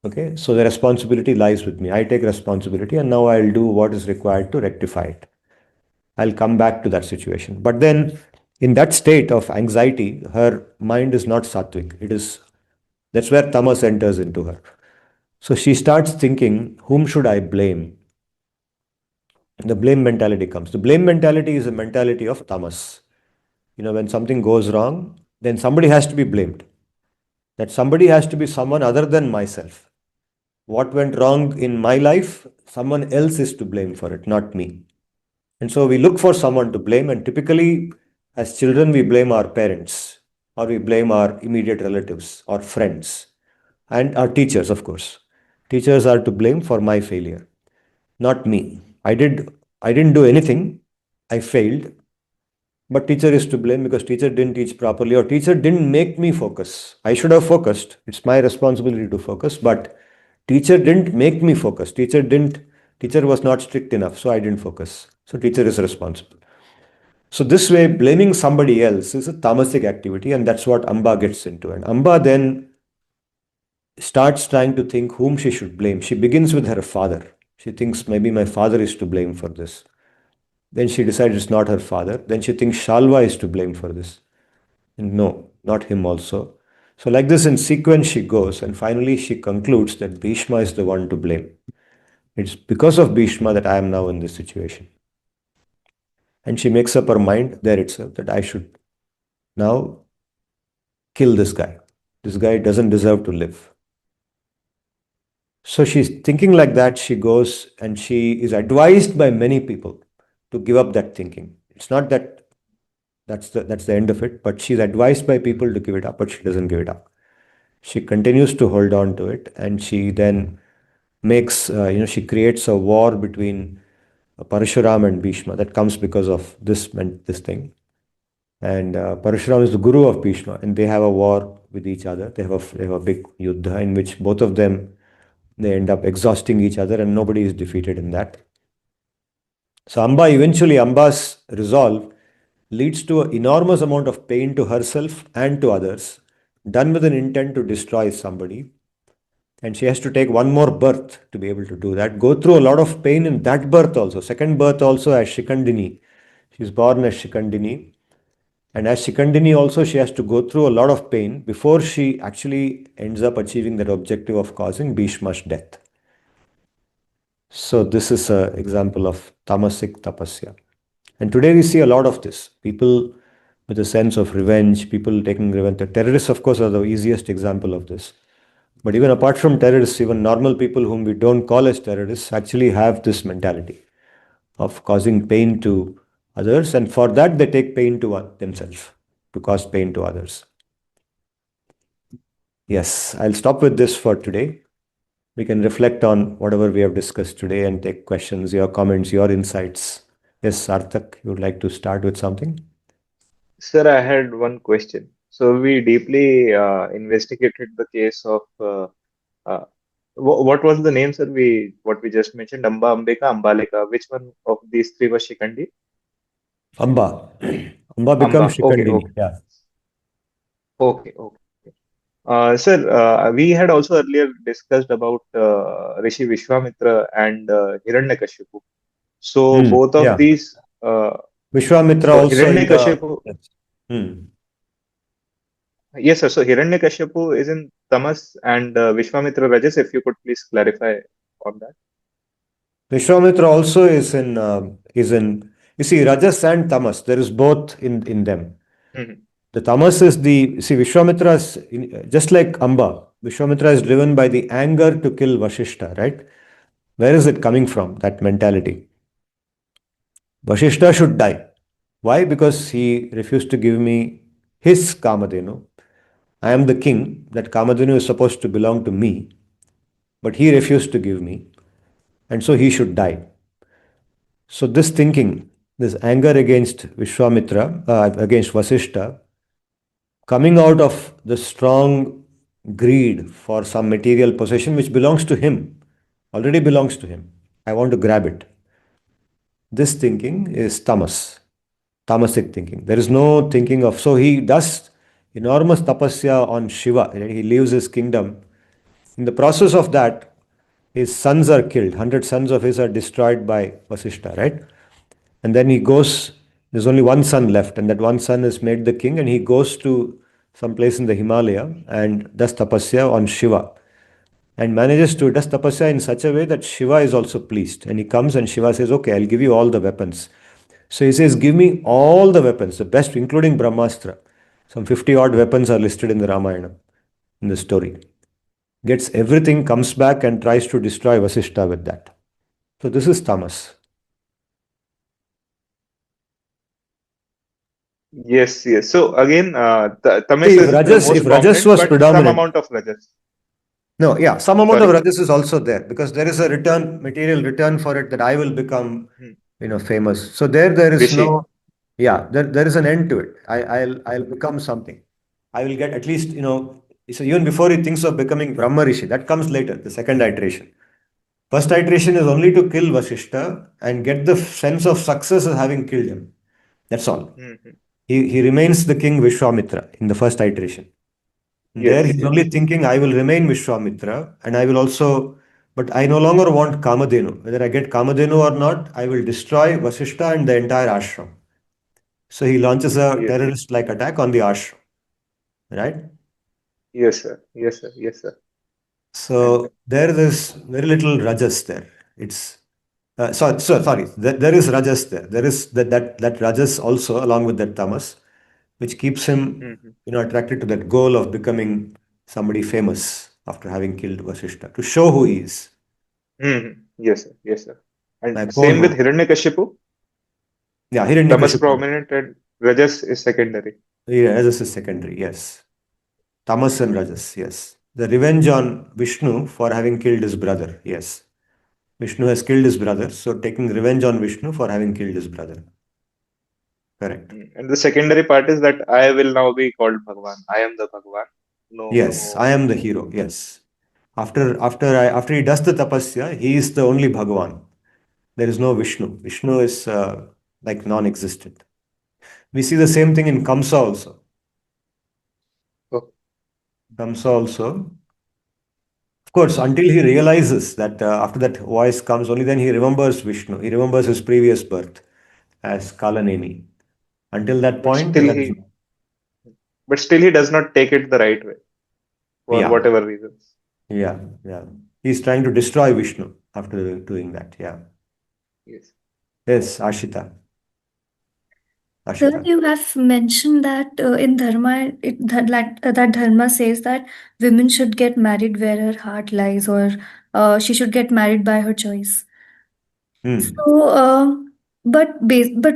Okay, so the responsibility lies with me. I take responsibility, and now I'll do what is required to rectify it. I'll come back to that situation. But then in that state of anxiety, her mind is not sattvic. That's where tamas enters into her. So she starts thinking, whom should I blame? The blame mentality comes. The blame mentality is a mentality of tamas. When something goes wrong, then somebody has to be blamed. That somebody has to be someone other than myself. What went wrong in my life, someone else is to blame for it, not me. And so we look for someone to blame, and typically as children, we blame our parents, or we blame our immediate relatives or friends, and our teachers, of course. Teachers are to blame for my failure, not me. I didn't do anything. I failed. But teacher is to blame because teacher didn't teach properly, or teacher didn't make me focus. I should have focused. It's my responsibility to focus, but teacher didn't make me focus. Teacher was not strict enough, so I didn't focus. So teacher is responsible. So this way, blaming somebody else is a tamasic activity, and that's what Amba gets into. And Amba then starts trying to think whom she should blame. She begins with her father. She thinks maybe my father is to blame for this. Then she decides it's not her father. Then she thinks Shalva is to blame for this. And no, not him also. So like this in sequence she goes, and finally she concludes that Bhishma is the one to blame. It's because of Bhishma that I am now in this situation. And she makes up her mind there itself that I should now kill this guy. This guy doesn't deserve to live. So she's thinking like that. She goes and she is advised by many people to give up that thinking. It's not that that's the end of it, but she's advised by people to give it up, but she doesn't give it up. She continues to hold on to it, and she then makes, she creates a war between Parashuram and Bhishma that comes because of this thing. And Parashuram is the guru of Bhishma, and they have a war with each other. They have a big yuddha in which both of them, they end up exhausting each other, and nobody is defeated in that. So Amba's resolve leads to an enormous amount of pain to herself and to others, done with an intent to destroy somebody. And she has to take one more birth to be able to do that. Go through a lot of pain in that birth also. Second birth also as Shikandini. She's born as Shikandini. And as Shikandini also, she has to go through a lot of pain before she actually ends up achieving that objective of causing Bhishma's death. So this is an example of tamasic tapasya. And today we see a lot of this. People with a sense of revenge, people taking revenge. The terrorists, of course, are the easiest example of this. But even apart from terrorists, even normal people whom we don't call as terrorists actually have this mentality of causing pain to others. And for that, they take pain to themselves, to cause pain to others. Yes, I'll stop with this for today. We can reflect on whatever we have discussed today and take questions, your comments, your insights. Yes, Sarthak, you would like to start with something?
Sir, I had one question. So we deeply investigated the case of uh, what was the name, sir? What we just mentioned, Amba, Ambika, Ambalika. Which one of these three was Shikandi?
Amba. Amba becomes
Amba. Okay,
Shikandini.
okay,
Yeah.
okay, okay. Sir, we had also earlier discussed about Rishi Vishwamitra and Hiranyakashipu. So both of
Yeah.
these,
Vishwamitra
so
also in the.
Hiranyakashipu,
Yes. Hmm.
yes, sir. So Hiranyakashipu is in Tamas and Vishwamitra Rajas. If you could please clarify on that.
Vishwamitra also is in. You see, Rajas and Tamas. There is both in them.
Mhm.
The tamas is the, see, Vishwamitra is, just like Amba, Vishwamitra is driven by the anger to kill Vashishta, right? Where is it coming from, that mentality? Vashishta should die. Why? Because he refused to give me his Kamadhenu. I am the king, that Kamadhenu is supposed to belong to me, but he refused to give me, and so he should die. So this thinking, this anger against Vishwamitra, against Vasishta, coming out of the strong greed for some material possession which belongs to him, already belongs to him. I want to grab it. This thinking is tamasic thinking. There is no thinking of, so he does enormous tapasya on Shiva. He leaves his kingdom. In the process of that, his sons are killed. 100 sons of his are destroyed by Vasishta, right? And then he goes, there's only one son left, and that one son is made the king, and he goes to some place in the Himalaya and does tapasya on Shiva. And manages to does tapasya in such a way that Shiva is also pleased. And he comes and Shiva says, okay, I'll give you all the weapons. So he says, give me all the weapons, the best, including Brahmastra. Some 50 odd weapons are listed in the Ramayana, in the story. Gets everything, comes back and tries to destroy Vasishta with that. So this is tamas.
Yes, yes. So again,
See,
Tamas is the
If
most
Rajas
prominent,
was
but some
predominant,
amount of Rajas.
no, yeah, some amount of
Sorry.
Rajas is also there because there is a return, material return for it that I will become,
Hmm.
famous. So there is
Rishi.
no, yeah, there is an end to it. I'll become something. I will get at least, so even before he thinks of becoming Brahma Rishi, that comes later, the second iteration. First iteration is only to kill Vasishta and get the sense of success of having killed him. That's all.
Hmm, hmm.
He remains the king Vishwamitra in the first iteration. There
Yes,
he's only
yes.
thinking, I will remain Vishwamitra and I will also, but I no longer want Kamadhenu. Whether I get Kamadhenu or not, I will destroy Vasishta and the entire ashram. So he launches a
Yes.
terrorist-like attack on the ashram, right?
Yes, sir. Yes, sir. Yes, sir. And
So there is very little rajas there. It's sorry. There is rajas there. There is that rajas also along with that tamas, which keeps him,
mhm.
attracted to that goal of becoming somebody famous after having killed Vasishta to show who he is.
Yes, sir. Yes, sir. And
My
same with
Porno.
Hiranyakashipu.
Yeah,
Tamas
Hiranyakashipu.
prominent and Rajas is secondary.
Yeah, Rajas is secondary. Yes, Tamas and Rajas. Yes, the revenge on Vishnu for having killed his brother. Yes, Vishnu has killed his brother, so taking revenge on Vishnu for having killed his brother. Correct.
And the secondary part is that I will now be called Bhagwan. I am the Bhagwan. No,
Yes, I
no.
am the hero. Yes. After he does the tapasya, he is the only Bhagavan. There is no Vishnu. Vishnu is like non-existent. We see the same thing in Kamsa also.
Oh,
Kamsa also. Of course, until he realizes that after that voice comes, only then he remembers Vishnu. He remembers his previous birth as Kalanemi. Until that
but
point,
still
there is
he, but still he does not take it the right way for
yeah,
whatever reasons.
yeah, yeah. He's trying to destroy Vishnu after doing that. Yeah.
Yes.
Yes, Ashita.
Sir,
Ashita.
you have mentioned that in Dharma, that Dharma says that women should get married where her heart lies, or she should get married by her choice.
Hmm.
So, but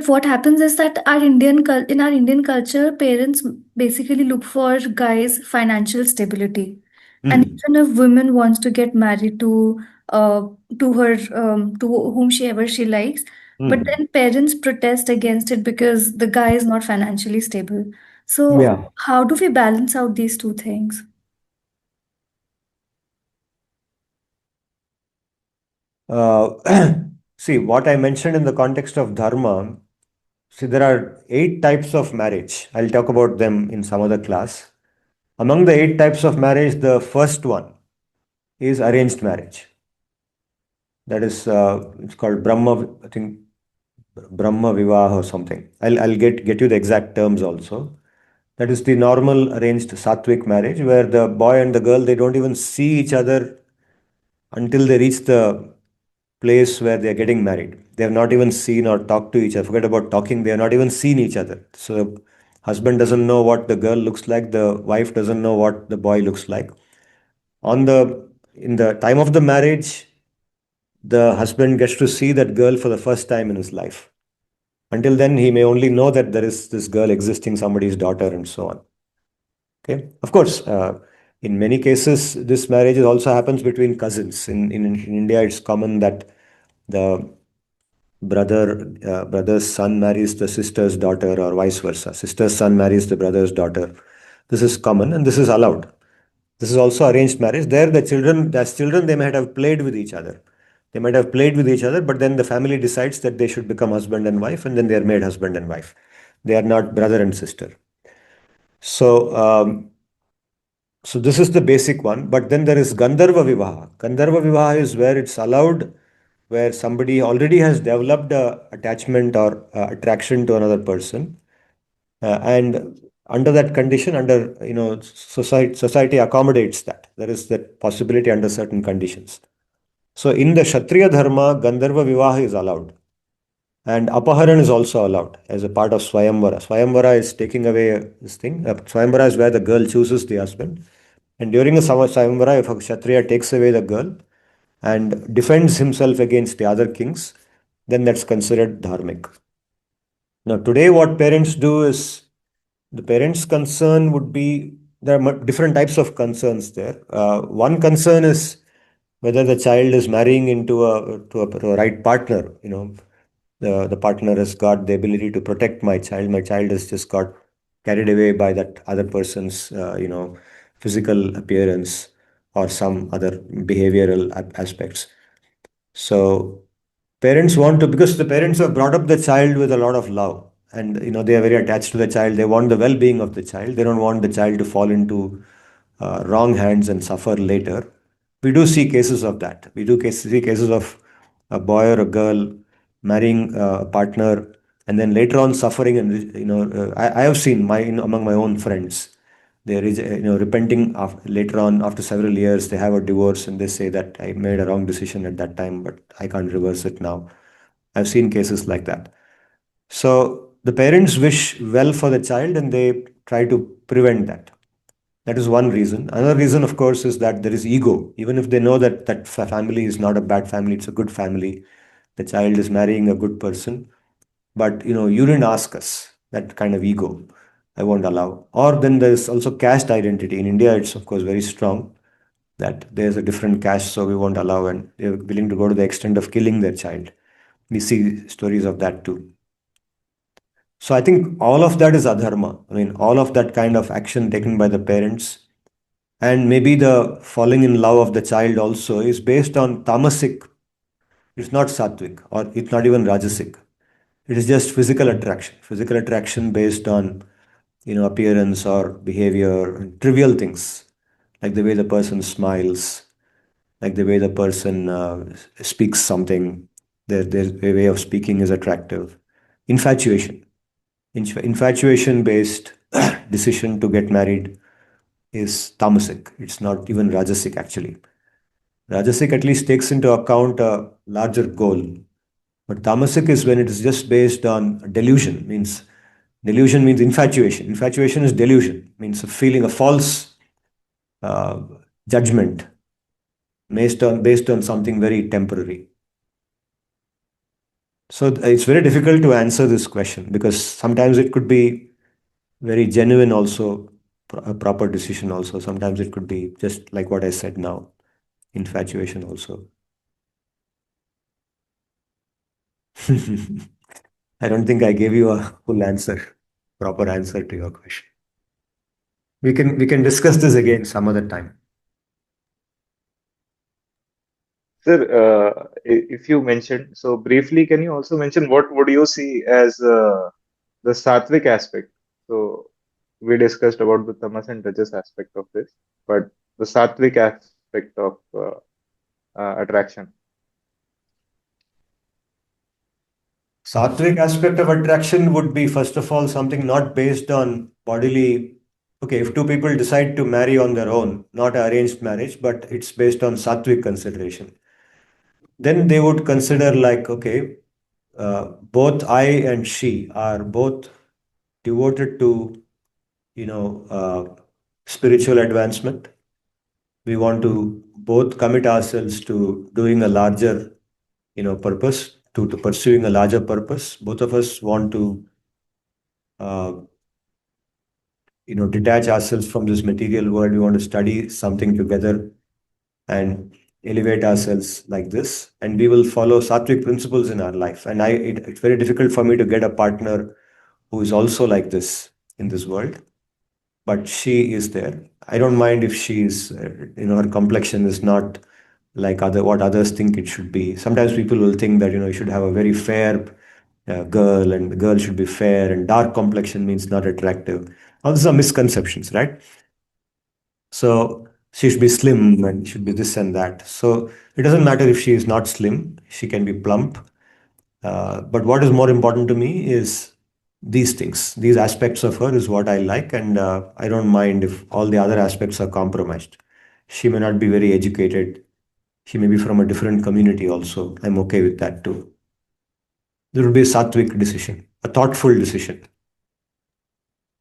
what happens is that in our Indian culture, parents basically look for guys' financial stability. And
Mhm.
even if women wants to get married uh to her to whomsoever she likes, but
Mhm.
then parents protest against it because the guy is not financially stable. So
Yeah.
how do we balance out these two things?
See, what I mentioned in the context of dharma, see, there are 8 types of marriage. I'll talk about them in some other class. Among the 8 types of marriage, the first one is arranged marriage. That is, it's called Brahma, I think Brahma Vivah or something. I'll get you the exact terms also. That is the normal arranged Sattvic marriage where the boy and the girl, they don't even see each other until they reach the place where they are getting married. They have not even seen or talked to each other. Forget about talking, they have not even seen each other. So husband doesn't know what the girl looks like, the wife doesn't know what the boy looks like. On the In the time of the marriage, the husband gets to see that girl for the first time in his life. Until then, he may only know that there is this girl existing, somebody's daughter, and so on. Okay. Of course, in many cases, this marriage also happens between cousins. In India, it's common that the brother's son marries the sister's daughter, or vice versa. Sister's son marries the brother's daughter. This is common, and this is allowed. This is also arranged marriage. There, the children, as children, they might have played with each other. They might have played with each other, but then the family decides that they should become husband and wife, and then they are made husband and wife. They are not brother and sister. So, so this is the basic one. But then there is Gandharva Vivaha. Gandharva Vivaha is where it's allowed, where somebody already has developed a attachment or attraction to another person, and under that condition, under society accommodates that. There is that possibility under certain conditions. So in the Kshatriya Dharma, Gandharva Vivaha is allowed. And Apaharan is also allowed as a part of Swayamvara. Swayamvara is taking away this thing. Swayamvara is where the girl chooses the husband. And during a Swayamvara, if a Kshatriya takes away the girl and defends himself against the other kings, then that's considered dharmic. Now, today, what parents do is the parents' concern would be there are different types of concerns there. One concern is whether the child is marrying into a right partner. The partner has got the ability to protect my child. My child has just got carried away by that other person's physical appearance or some other behavioral aspects. So parents want to, because the parents have brought up the child with a lot of love, and they are very attached to the child. They want the well-being of the child. They don't want the child to fall into wrong hands and suffer later. We do see cases of that. We do see cases of a boy or a girl marrying a partner and then later on suffering. And I have seen among my own friends, they are repenting later on after several years. They have a divorce and they say that I made a wrong decision at that time, but I can't reverse it now. I've seen cases like that. So the parents wish well for the child and they try to prevent that. That is one reason. Another reason, of course, is that there is ego. Even if they know that that family is not a bad family, it's a good family. The child is marrying a good person, but you didn't ask us. That kind of ego, I won't allow. Or then there's also caste identity. In India, it's of course very strong that there's a different caste, so we won't allow, and they're willing to go to the extent of killing their child. We see stories of that too. So I think all of that is adharma. I mean, all of that kind of action taken by the parents and maybe the falling in love of the child also is based on tamasic. It's not sattvic or it's not even rajasic. It is just physical attraction based on appearance or behavior, trivial things like the way the person smiles, like the way the person speaks something, their way of speaking is attractive. Infatuation, infatuation based decision to get married is tamasic. It's not even rajasic actually. Rajasic at least takes into account a larger goal. But tamasic is when it is just based on delusion. Delusion means infatuation. Infatuation is delusion. Means a feeling, a false uh, judgment based on something very temporary. So it's very difficult to answer this question because sometimes it could be very genuine also. a proper decision also. Sometimes it could be just like what I said now, infatuation also. I don't think I gave you a full answer, proper answer to your question. We can discuss this again some other time.
Sir, if you mentioned, so briefly, can you also mention what would you see as the sattvic aspect? So we discussed about the tamas and rajas aspect of this, but the sattvic aspect of attraction.
Sattvic aspect of attraction would be, first of all, something not based on bodily. Okay, if two people decide to marry on their own, not arranged marriage, but it's based on sattvic consideration, then they would consider like, okay, both I and she are both devoted to, spiritual advancement. We want to both commit ourselves to doing a larger, purpose, to pursuing a larger purpose. Both of us want to, uh, detach ourselves from this material world. We want to study something together and elevate ourselves like this. And we will follow sattvic principles in our life. And it's very difficult for me to get a partner who is also like this in this world. But she is there. I don't mind if she is, her complexion is not like what others think it should be. Sometimes people will think that, you should have a very fair girl, and the girl should be fair, and dark complexion means not attractive. All these are misconceptions, right? So she should be slim and should be this and that. So it doesn't matter if she is not slim, she can be plump. But what is more important to me is these things, these aspects of her is what I like, and I don't mind if all the other aspects are compromised. She may not be very educated. She may be from a different community also. I'm okay with that too. There will be a sattvic decision, a thoughtful decision.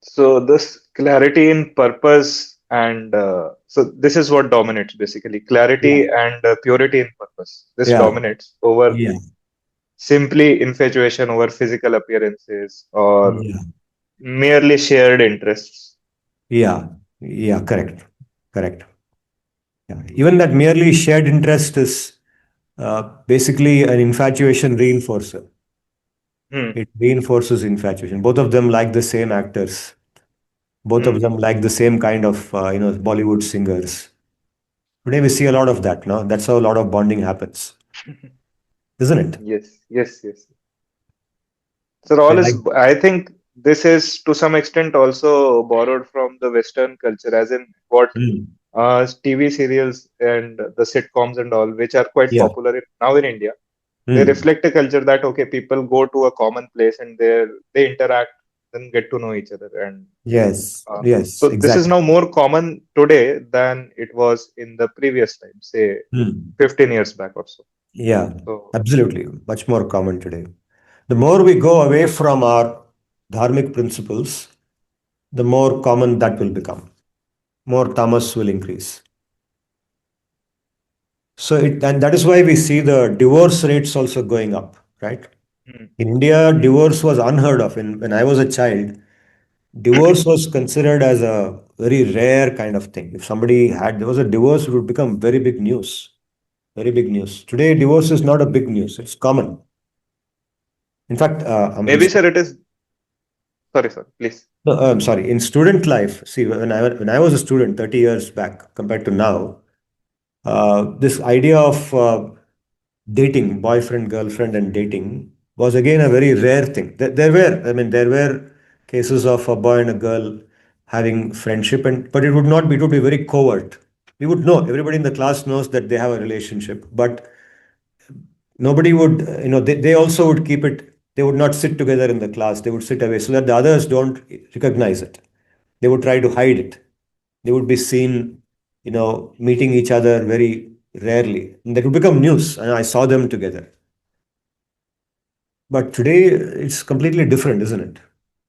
So this clarity in purpose and so this is what dominates basically
Yeah.
clarity and purity in purpose. This
Yeah.
dominates over
Yeah.
simply infatuation over physical appearances or
Yeah.
merely shared interests.
Yeah. Yeah. Correct. Correct. Yeah. Even that merely shared interest is basically an infatuation reinforcer.
Hmm.
It reinforces infatuation. Both of them like the same actors. Both
Hmm.
of them like the same kind of, Bollywood singers. Today we see a lot of that, no? That's how a lot of bonding happens, isn't it?
Yes, yes, yes. So
I
all is,
like.
I think this is to some extent also borrowed from the Western culture, as in what
Mm.
TV serials and the sitcoms and all, which are quite
Yeah.
popular now in India. They
Mm.
reflect a culture that okay, people go to a common place and they interact, then get to know each other, and
Yes.
so
Yes.
this is
Exactly.
now more common today than it was in the previous time, say
Mm.
15 years back or so.
Yeah.
So
Absolutely. Much more common today. The more we go away from our dharmic principles, the more common that will become. More tamas will increase. And that is why we see the divorce rates also going up, right?
hmm.
In India, divorce was unheard of. When I was a child, divorce was considered as a very rare kind of thing. If there was a divorce, it would become very big news. Very big news. Today, divorce is not a big news. It's common. In fact,
Maybe sir, it is sorry, sir, please.
no, I'm sorry. In student life, see, when I was a student 30 years back compared to now, this idea of dating, boyfriend, girlfriend, and dating was again a very rare thing. There were cases of a boy and a girl having friendship, but it would be very covert. We would know, everybody in the class knows that they have a relationship, but nobody would, they also would keep it, they would not sit together in the class, they would sit away so that the others don't recognize it. They would try to hide it. They would be seen, meeting each other very rarely. And that would become news. And I saw them together. But today it's completely different, isn't it?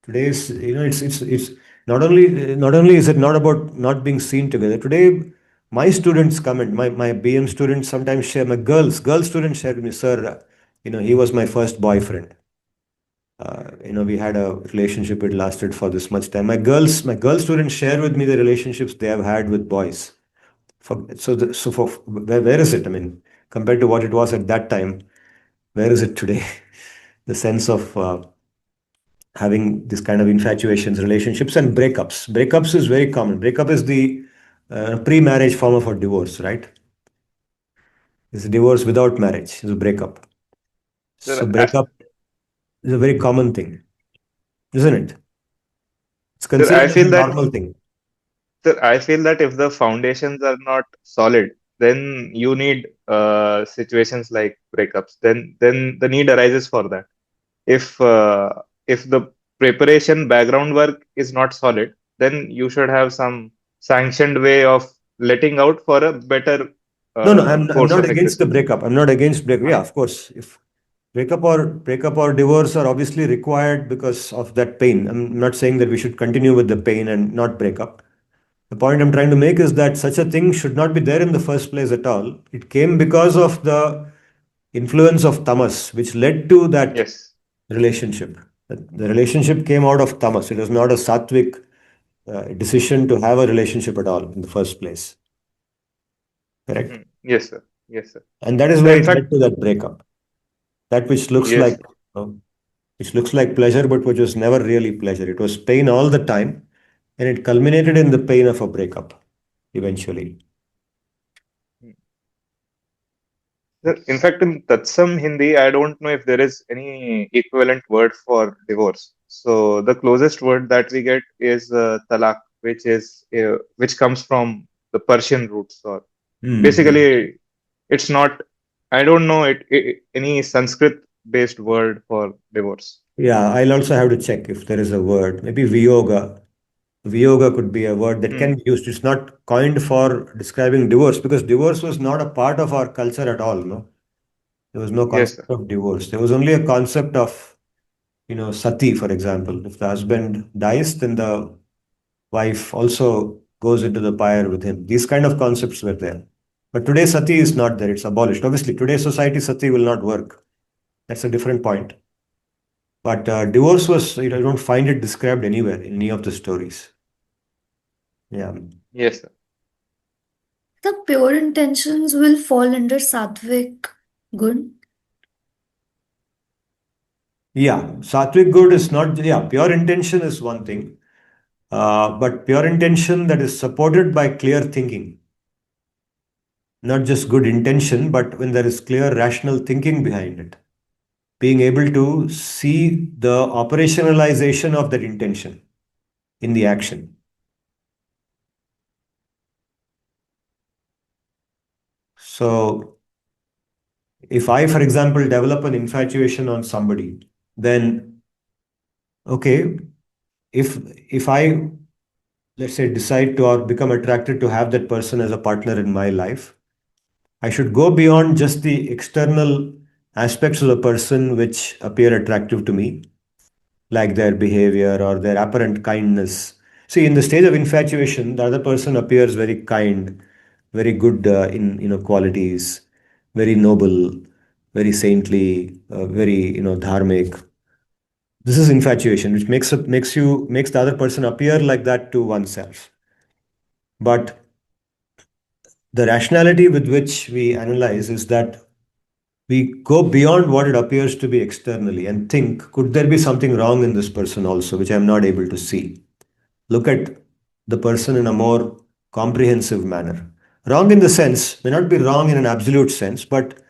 Today is, it's not only is it not about not being seen together. Today, my students comment, my BM students sometimes share, my girl students share with me, sir, he was my first boyfriend. We had a relationship, it lasted for this much time. My girl students share with me the relationships they have had with boys. Where is it? I mean, compared to what it was at that time, where is it today? The sense of having this kind of infatuations, relationships, and breakups. Breakups is very common. Breakup is the pre-marriage form of a divorce, right? It's a divorce without marriage. It's a breakup.
Sir,
So breakup is a very common thing, isn't it? It's
sir, I
considered as a
feel that
normal thing.
sir, I feel that if the foundations are not solid, then you need situations like breakups. Then the need arises for that. If the preparation background work is not solid, then you should have some sanctioned way of letting out for a better
No, no, I'm
course
not
of
against the
existence.
breakup. I'm not against breakup.
Huh.
Yeah, of course. If breakup or divorce are obviously required because of that pain. I'm not saying that we should continue with the pain and not break up. The point I'm trying to make is that such a thing should not be there in the first place at all. It came because of the influence of tamas, which led to that
Yes.
relationship. The relationship came out of tamas. It was not a sattvic decision to have a relationship at all in the first place. Correct?
Yes, sir. Yes, sir.
And that is
So
why
in
it
fact,
led to that breakup. That
yes,
which looks like pleasure, but which was never really pleasure. It was pain all the time, and it culminated in the pain of a breakup eventually.
sir, in fact, in Tatsam Hindi, I don't know if there is any equivalent word for divorce. So the closest word that we get is talak, which comes from the Persian roots. Or
Hmm.
basically, it's not. I don't know any Sanskrit based word for divorce.
Yeah, I'll also have to check if there is a word. Maybe viyoga. Viyoga could be a word that
Hmm.
can be used. It's not coined for describing divorce because divorce was not a part of our culture at all. No, there was no
Yes,
concept
sir.
of divorce. There was only a concept of, sati, for example. If the husband dies, then the wife also goes into the pyre with him. These kind of concepts were there. But today, sati is not there. It's abolished. Obviously, today's society, sati will not work. That's a different point. But divorce was, I don't find it described anywhere in any of the stories. Yeah.
Yes, sir.
The pure intentions will fall under sattvic good.
Yeah. Sattvic good is not, yeah, pure intention is one thing. But pure intention that is supported by clear thinking, not just good intention, but when there is clear rational thinking behind it, being able to see the operationalization of that intention in the action. So, if I, for example, develop an infatuation on somebody, then okay, if if I, let's say, decide to or become attracted to have that person as a partner in my life, I should go beyond just the external aspects of the person which appear attractive to me, like their behavior or their apparent kindness. See, in the stage of infatuation, the other person appears very kind, very good in qualities, very noble, very saintly, very dharmic. This is infatuation, which makes the other person appear like that to oneself. But the rationality with which we analyze is that we go beyond what it appears to be externally and think, could there be something wrong in this person also, which I'm not able to see? Look at the person in a more comprehensive manner. Wrong in the sense, may not be wrong in an absolute sense, but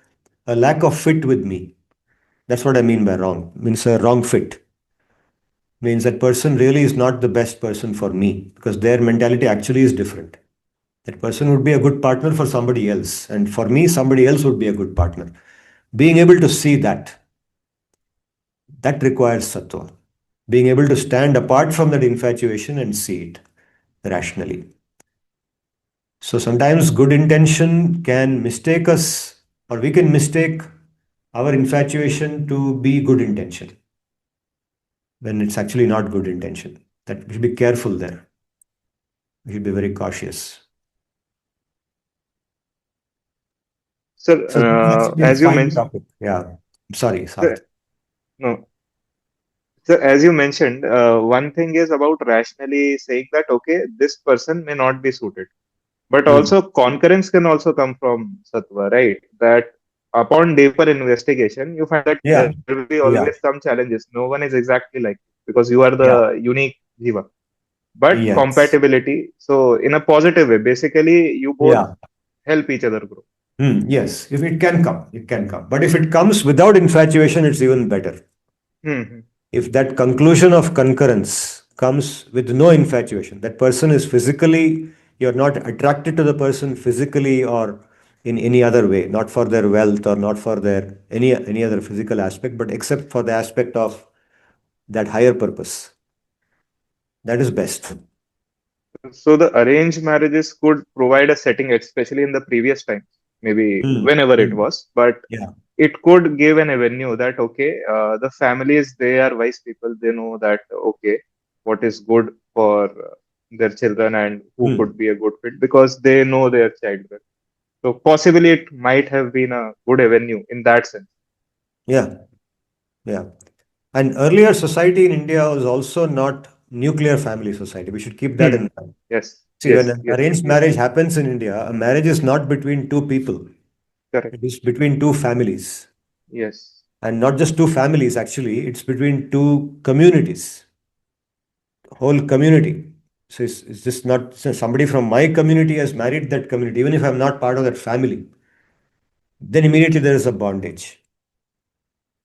a lack of fit with me. That's what I mean by wrong. Means a wrong fit. Means that person really is not the best person for me because their mentality actually is different. That person would be a good partner for somebody else. And for me, somebody else would be a good partner. Being able to see that requires sattva. Being able to stand apart from that infatuation and see it rationally. So sometimes good intention can mistake us, or we can mistake our infatuation to be good intention when it's actually not good intention. That we should be careful there. We should be very cautious.
Sir,
So this is actually a
as you
fine
mentioned,
topic. Yeah. Sorry, Sarth.
sir, no, So as you mentioned, one thing is about rationally saying that okay, this person may not be suited, but
Hmm.
also concurrence can also come from sattva, right? That upon deeper investigation, you find that
Yeah,
there will be
yeah,
always some challenges. No one is exactly like you because you are
yeah,
the unique jiva. But
yes,
compatibility, so in a positive way, basically you both
yeah.
help each other grow.
Yes, if it can come, it can come. But if it comes without infatuation, it's even better.
Hmm.
If that conclusion of concurrence comes with no infatuation, that person is physically, you're not attracted to the person physically or in any other way, not for their wealth or not for their any other physical aspect, but except for the aspect of that higher purpose. That is best.
So the arranged marriages could provide a setting, especially in the previous times, maybe
Hmm.
whenever it
Hmm.
was, but
Yeah.
it could give an avenue that okay, the families they are wise people, they know that okay, what is good for their children and who
Hmm.
could be a good fit because they know their child well. So possibly it might have been a good avenue in that sense.
Yeah. Yeah. And earlier society in India was also not nuclear family society. We should keep that
Hmm.
in mind.
Yes,
See, when
yes,
an
yes,
arranged
yes,
marriage happens in India, a marriage is not between two people.
correct.
It is between two families.
Yes,
And not just two families, actually, it's between two communities, whole community. So it's just not so somebody from my community has married that community, even if I'm not part of that family, then immediately there is a bondage.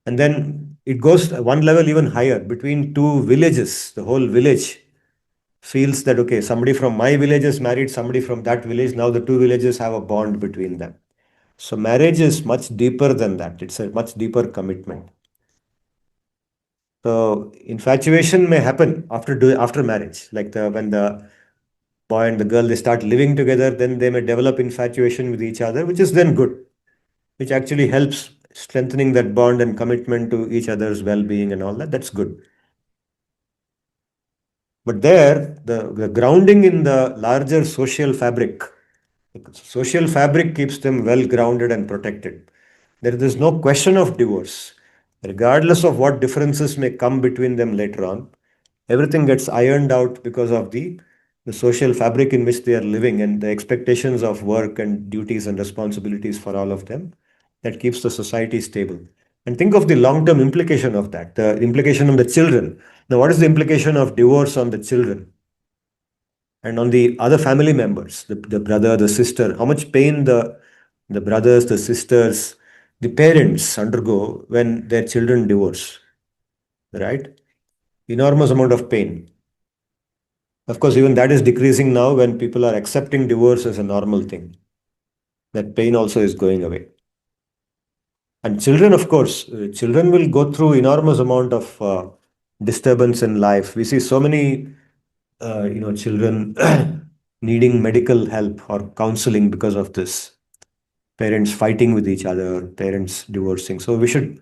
And then it goes one level even higher between two villages. The whole village feels that, okay, somebody from my village has married somebody from that village. Now the two villages have a bond between them. So marriage is much deeper than that. It's a much deeper commitment. So infatuation may happen after marriage, like when the boy and the girl they start living together, then they may develop infatuation with each other, which is then good, which actually helps strengthening that bond and commitment to each other's well-being and all that. That's good. But there, the grounding in the larger social fabric keeps them well grounded and protected. There's no question of divorce. Regardless of what differences may come between them later on, everything gets ironed out because of the social fabric in which they are living and the expectations of work and duties and responsibilities for all of them that keeps the society stable. And think of the long term implication of that, the implication on the children. Now, what is the implication of divorce on the children? And on the other family members, the brother, the sister, how much pain the brothers, the sisters, the parents undergo when their children divorce, right? Enormous amount of pain. Of course, even that is decreasing now when people are accepting divorce as a normal thing. That pain also is going away. And children, of course, children will go through enormous amount of disturbance in life. We see so many, children needing medical help or counseling because of this. Parents fighting with each other, parents divorcing. So we should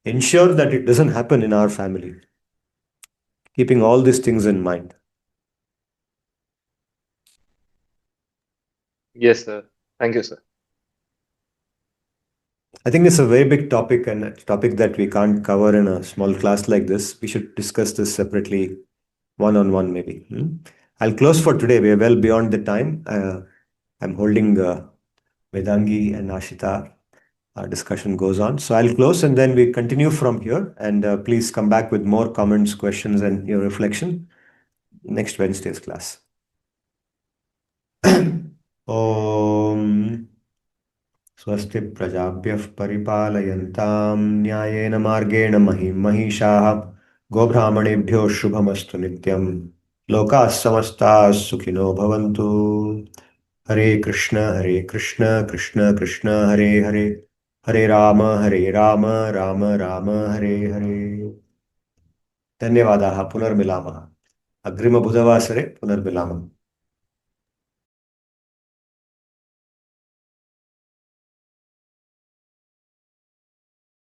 ensure that it doesn't happen in our family, keeping all these things in mind.
yes, sir. Thank you, sir.
I think it's a very big topic and a topic that we can't cover in a small class like this. We should discuss this separately, one on one, maybe. I'll close for today. We are well beyond the time. I'm holding Vedangi and Ashita. Our discussion goes on. So I'll close and then we continue from here. And please come back with more comments, questions, and your reflection next Wednesday's class. Om स्वस्ति प्रजाभ्यः परिपालयन्तां न्यायेन मार्गेण महिं महिषाः गोब्राह्मणेभ्यो शुभमस्तु नित्यं लोकाः समस्ताः सुखिनो भवन्तु हरे कृष्ण कृष्ण कृष्ण हरे हरे हरे राम राम राम हरे हरे धन्यवादाः पुनर्मिलामः अग्रिमबुधवासरे पुनर्मिलामः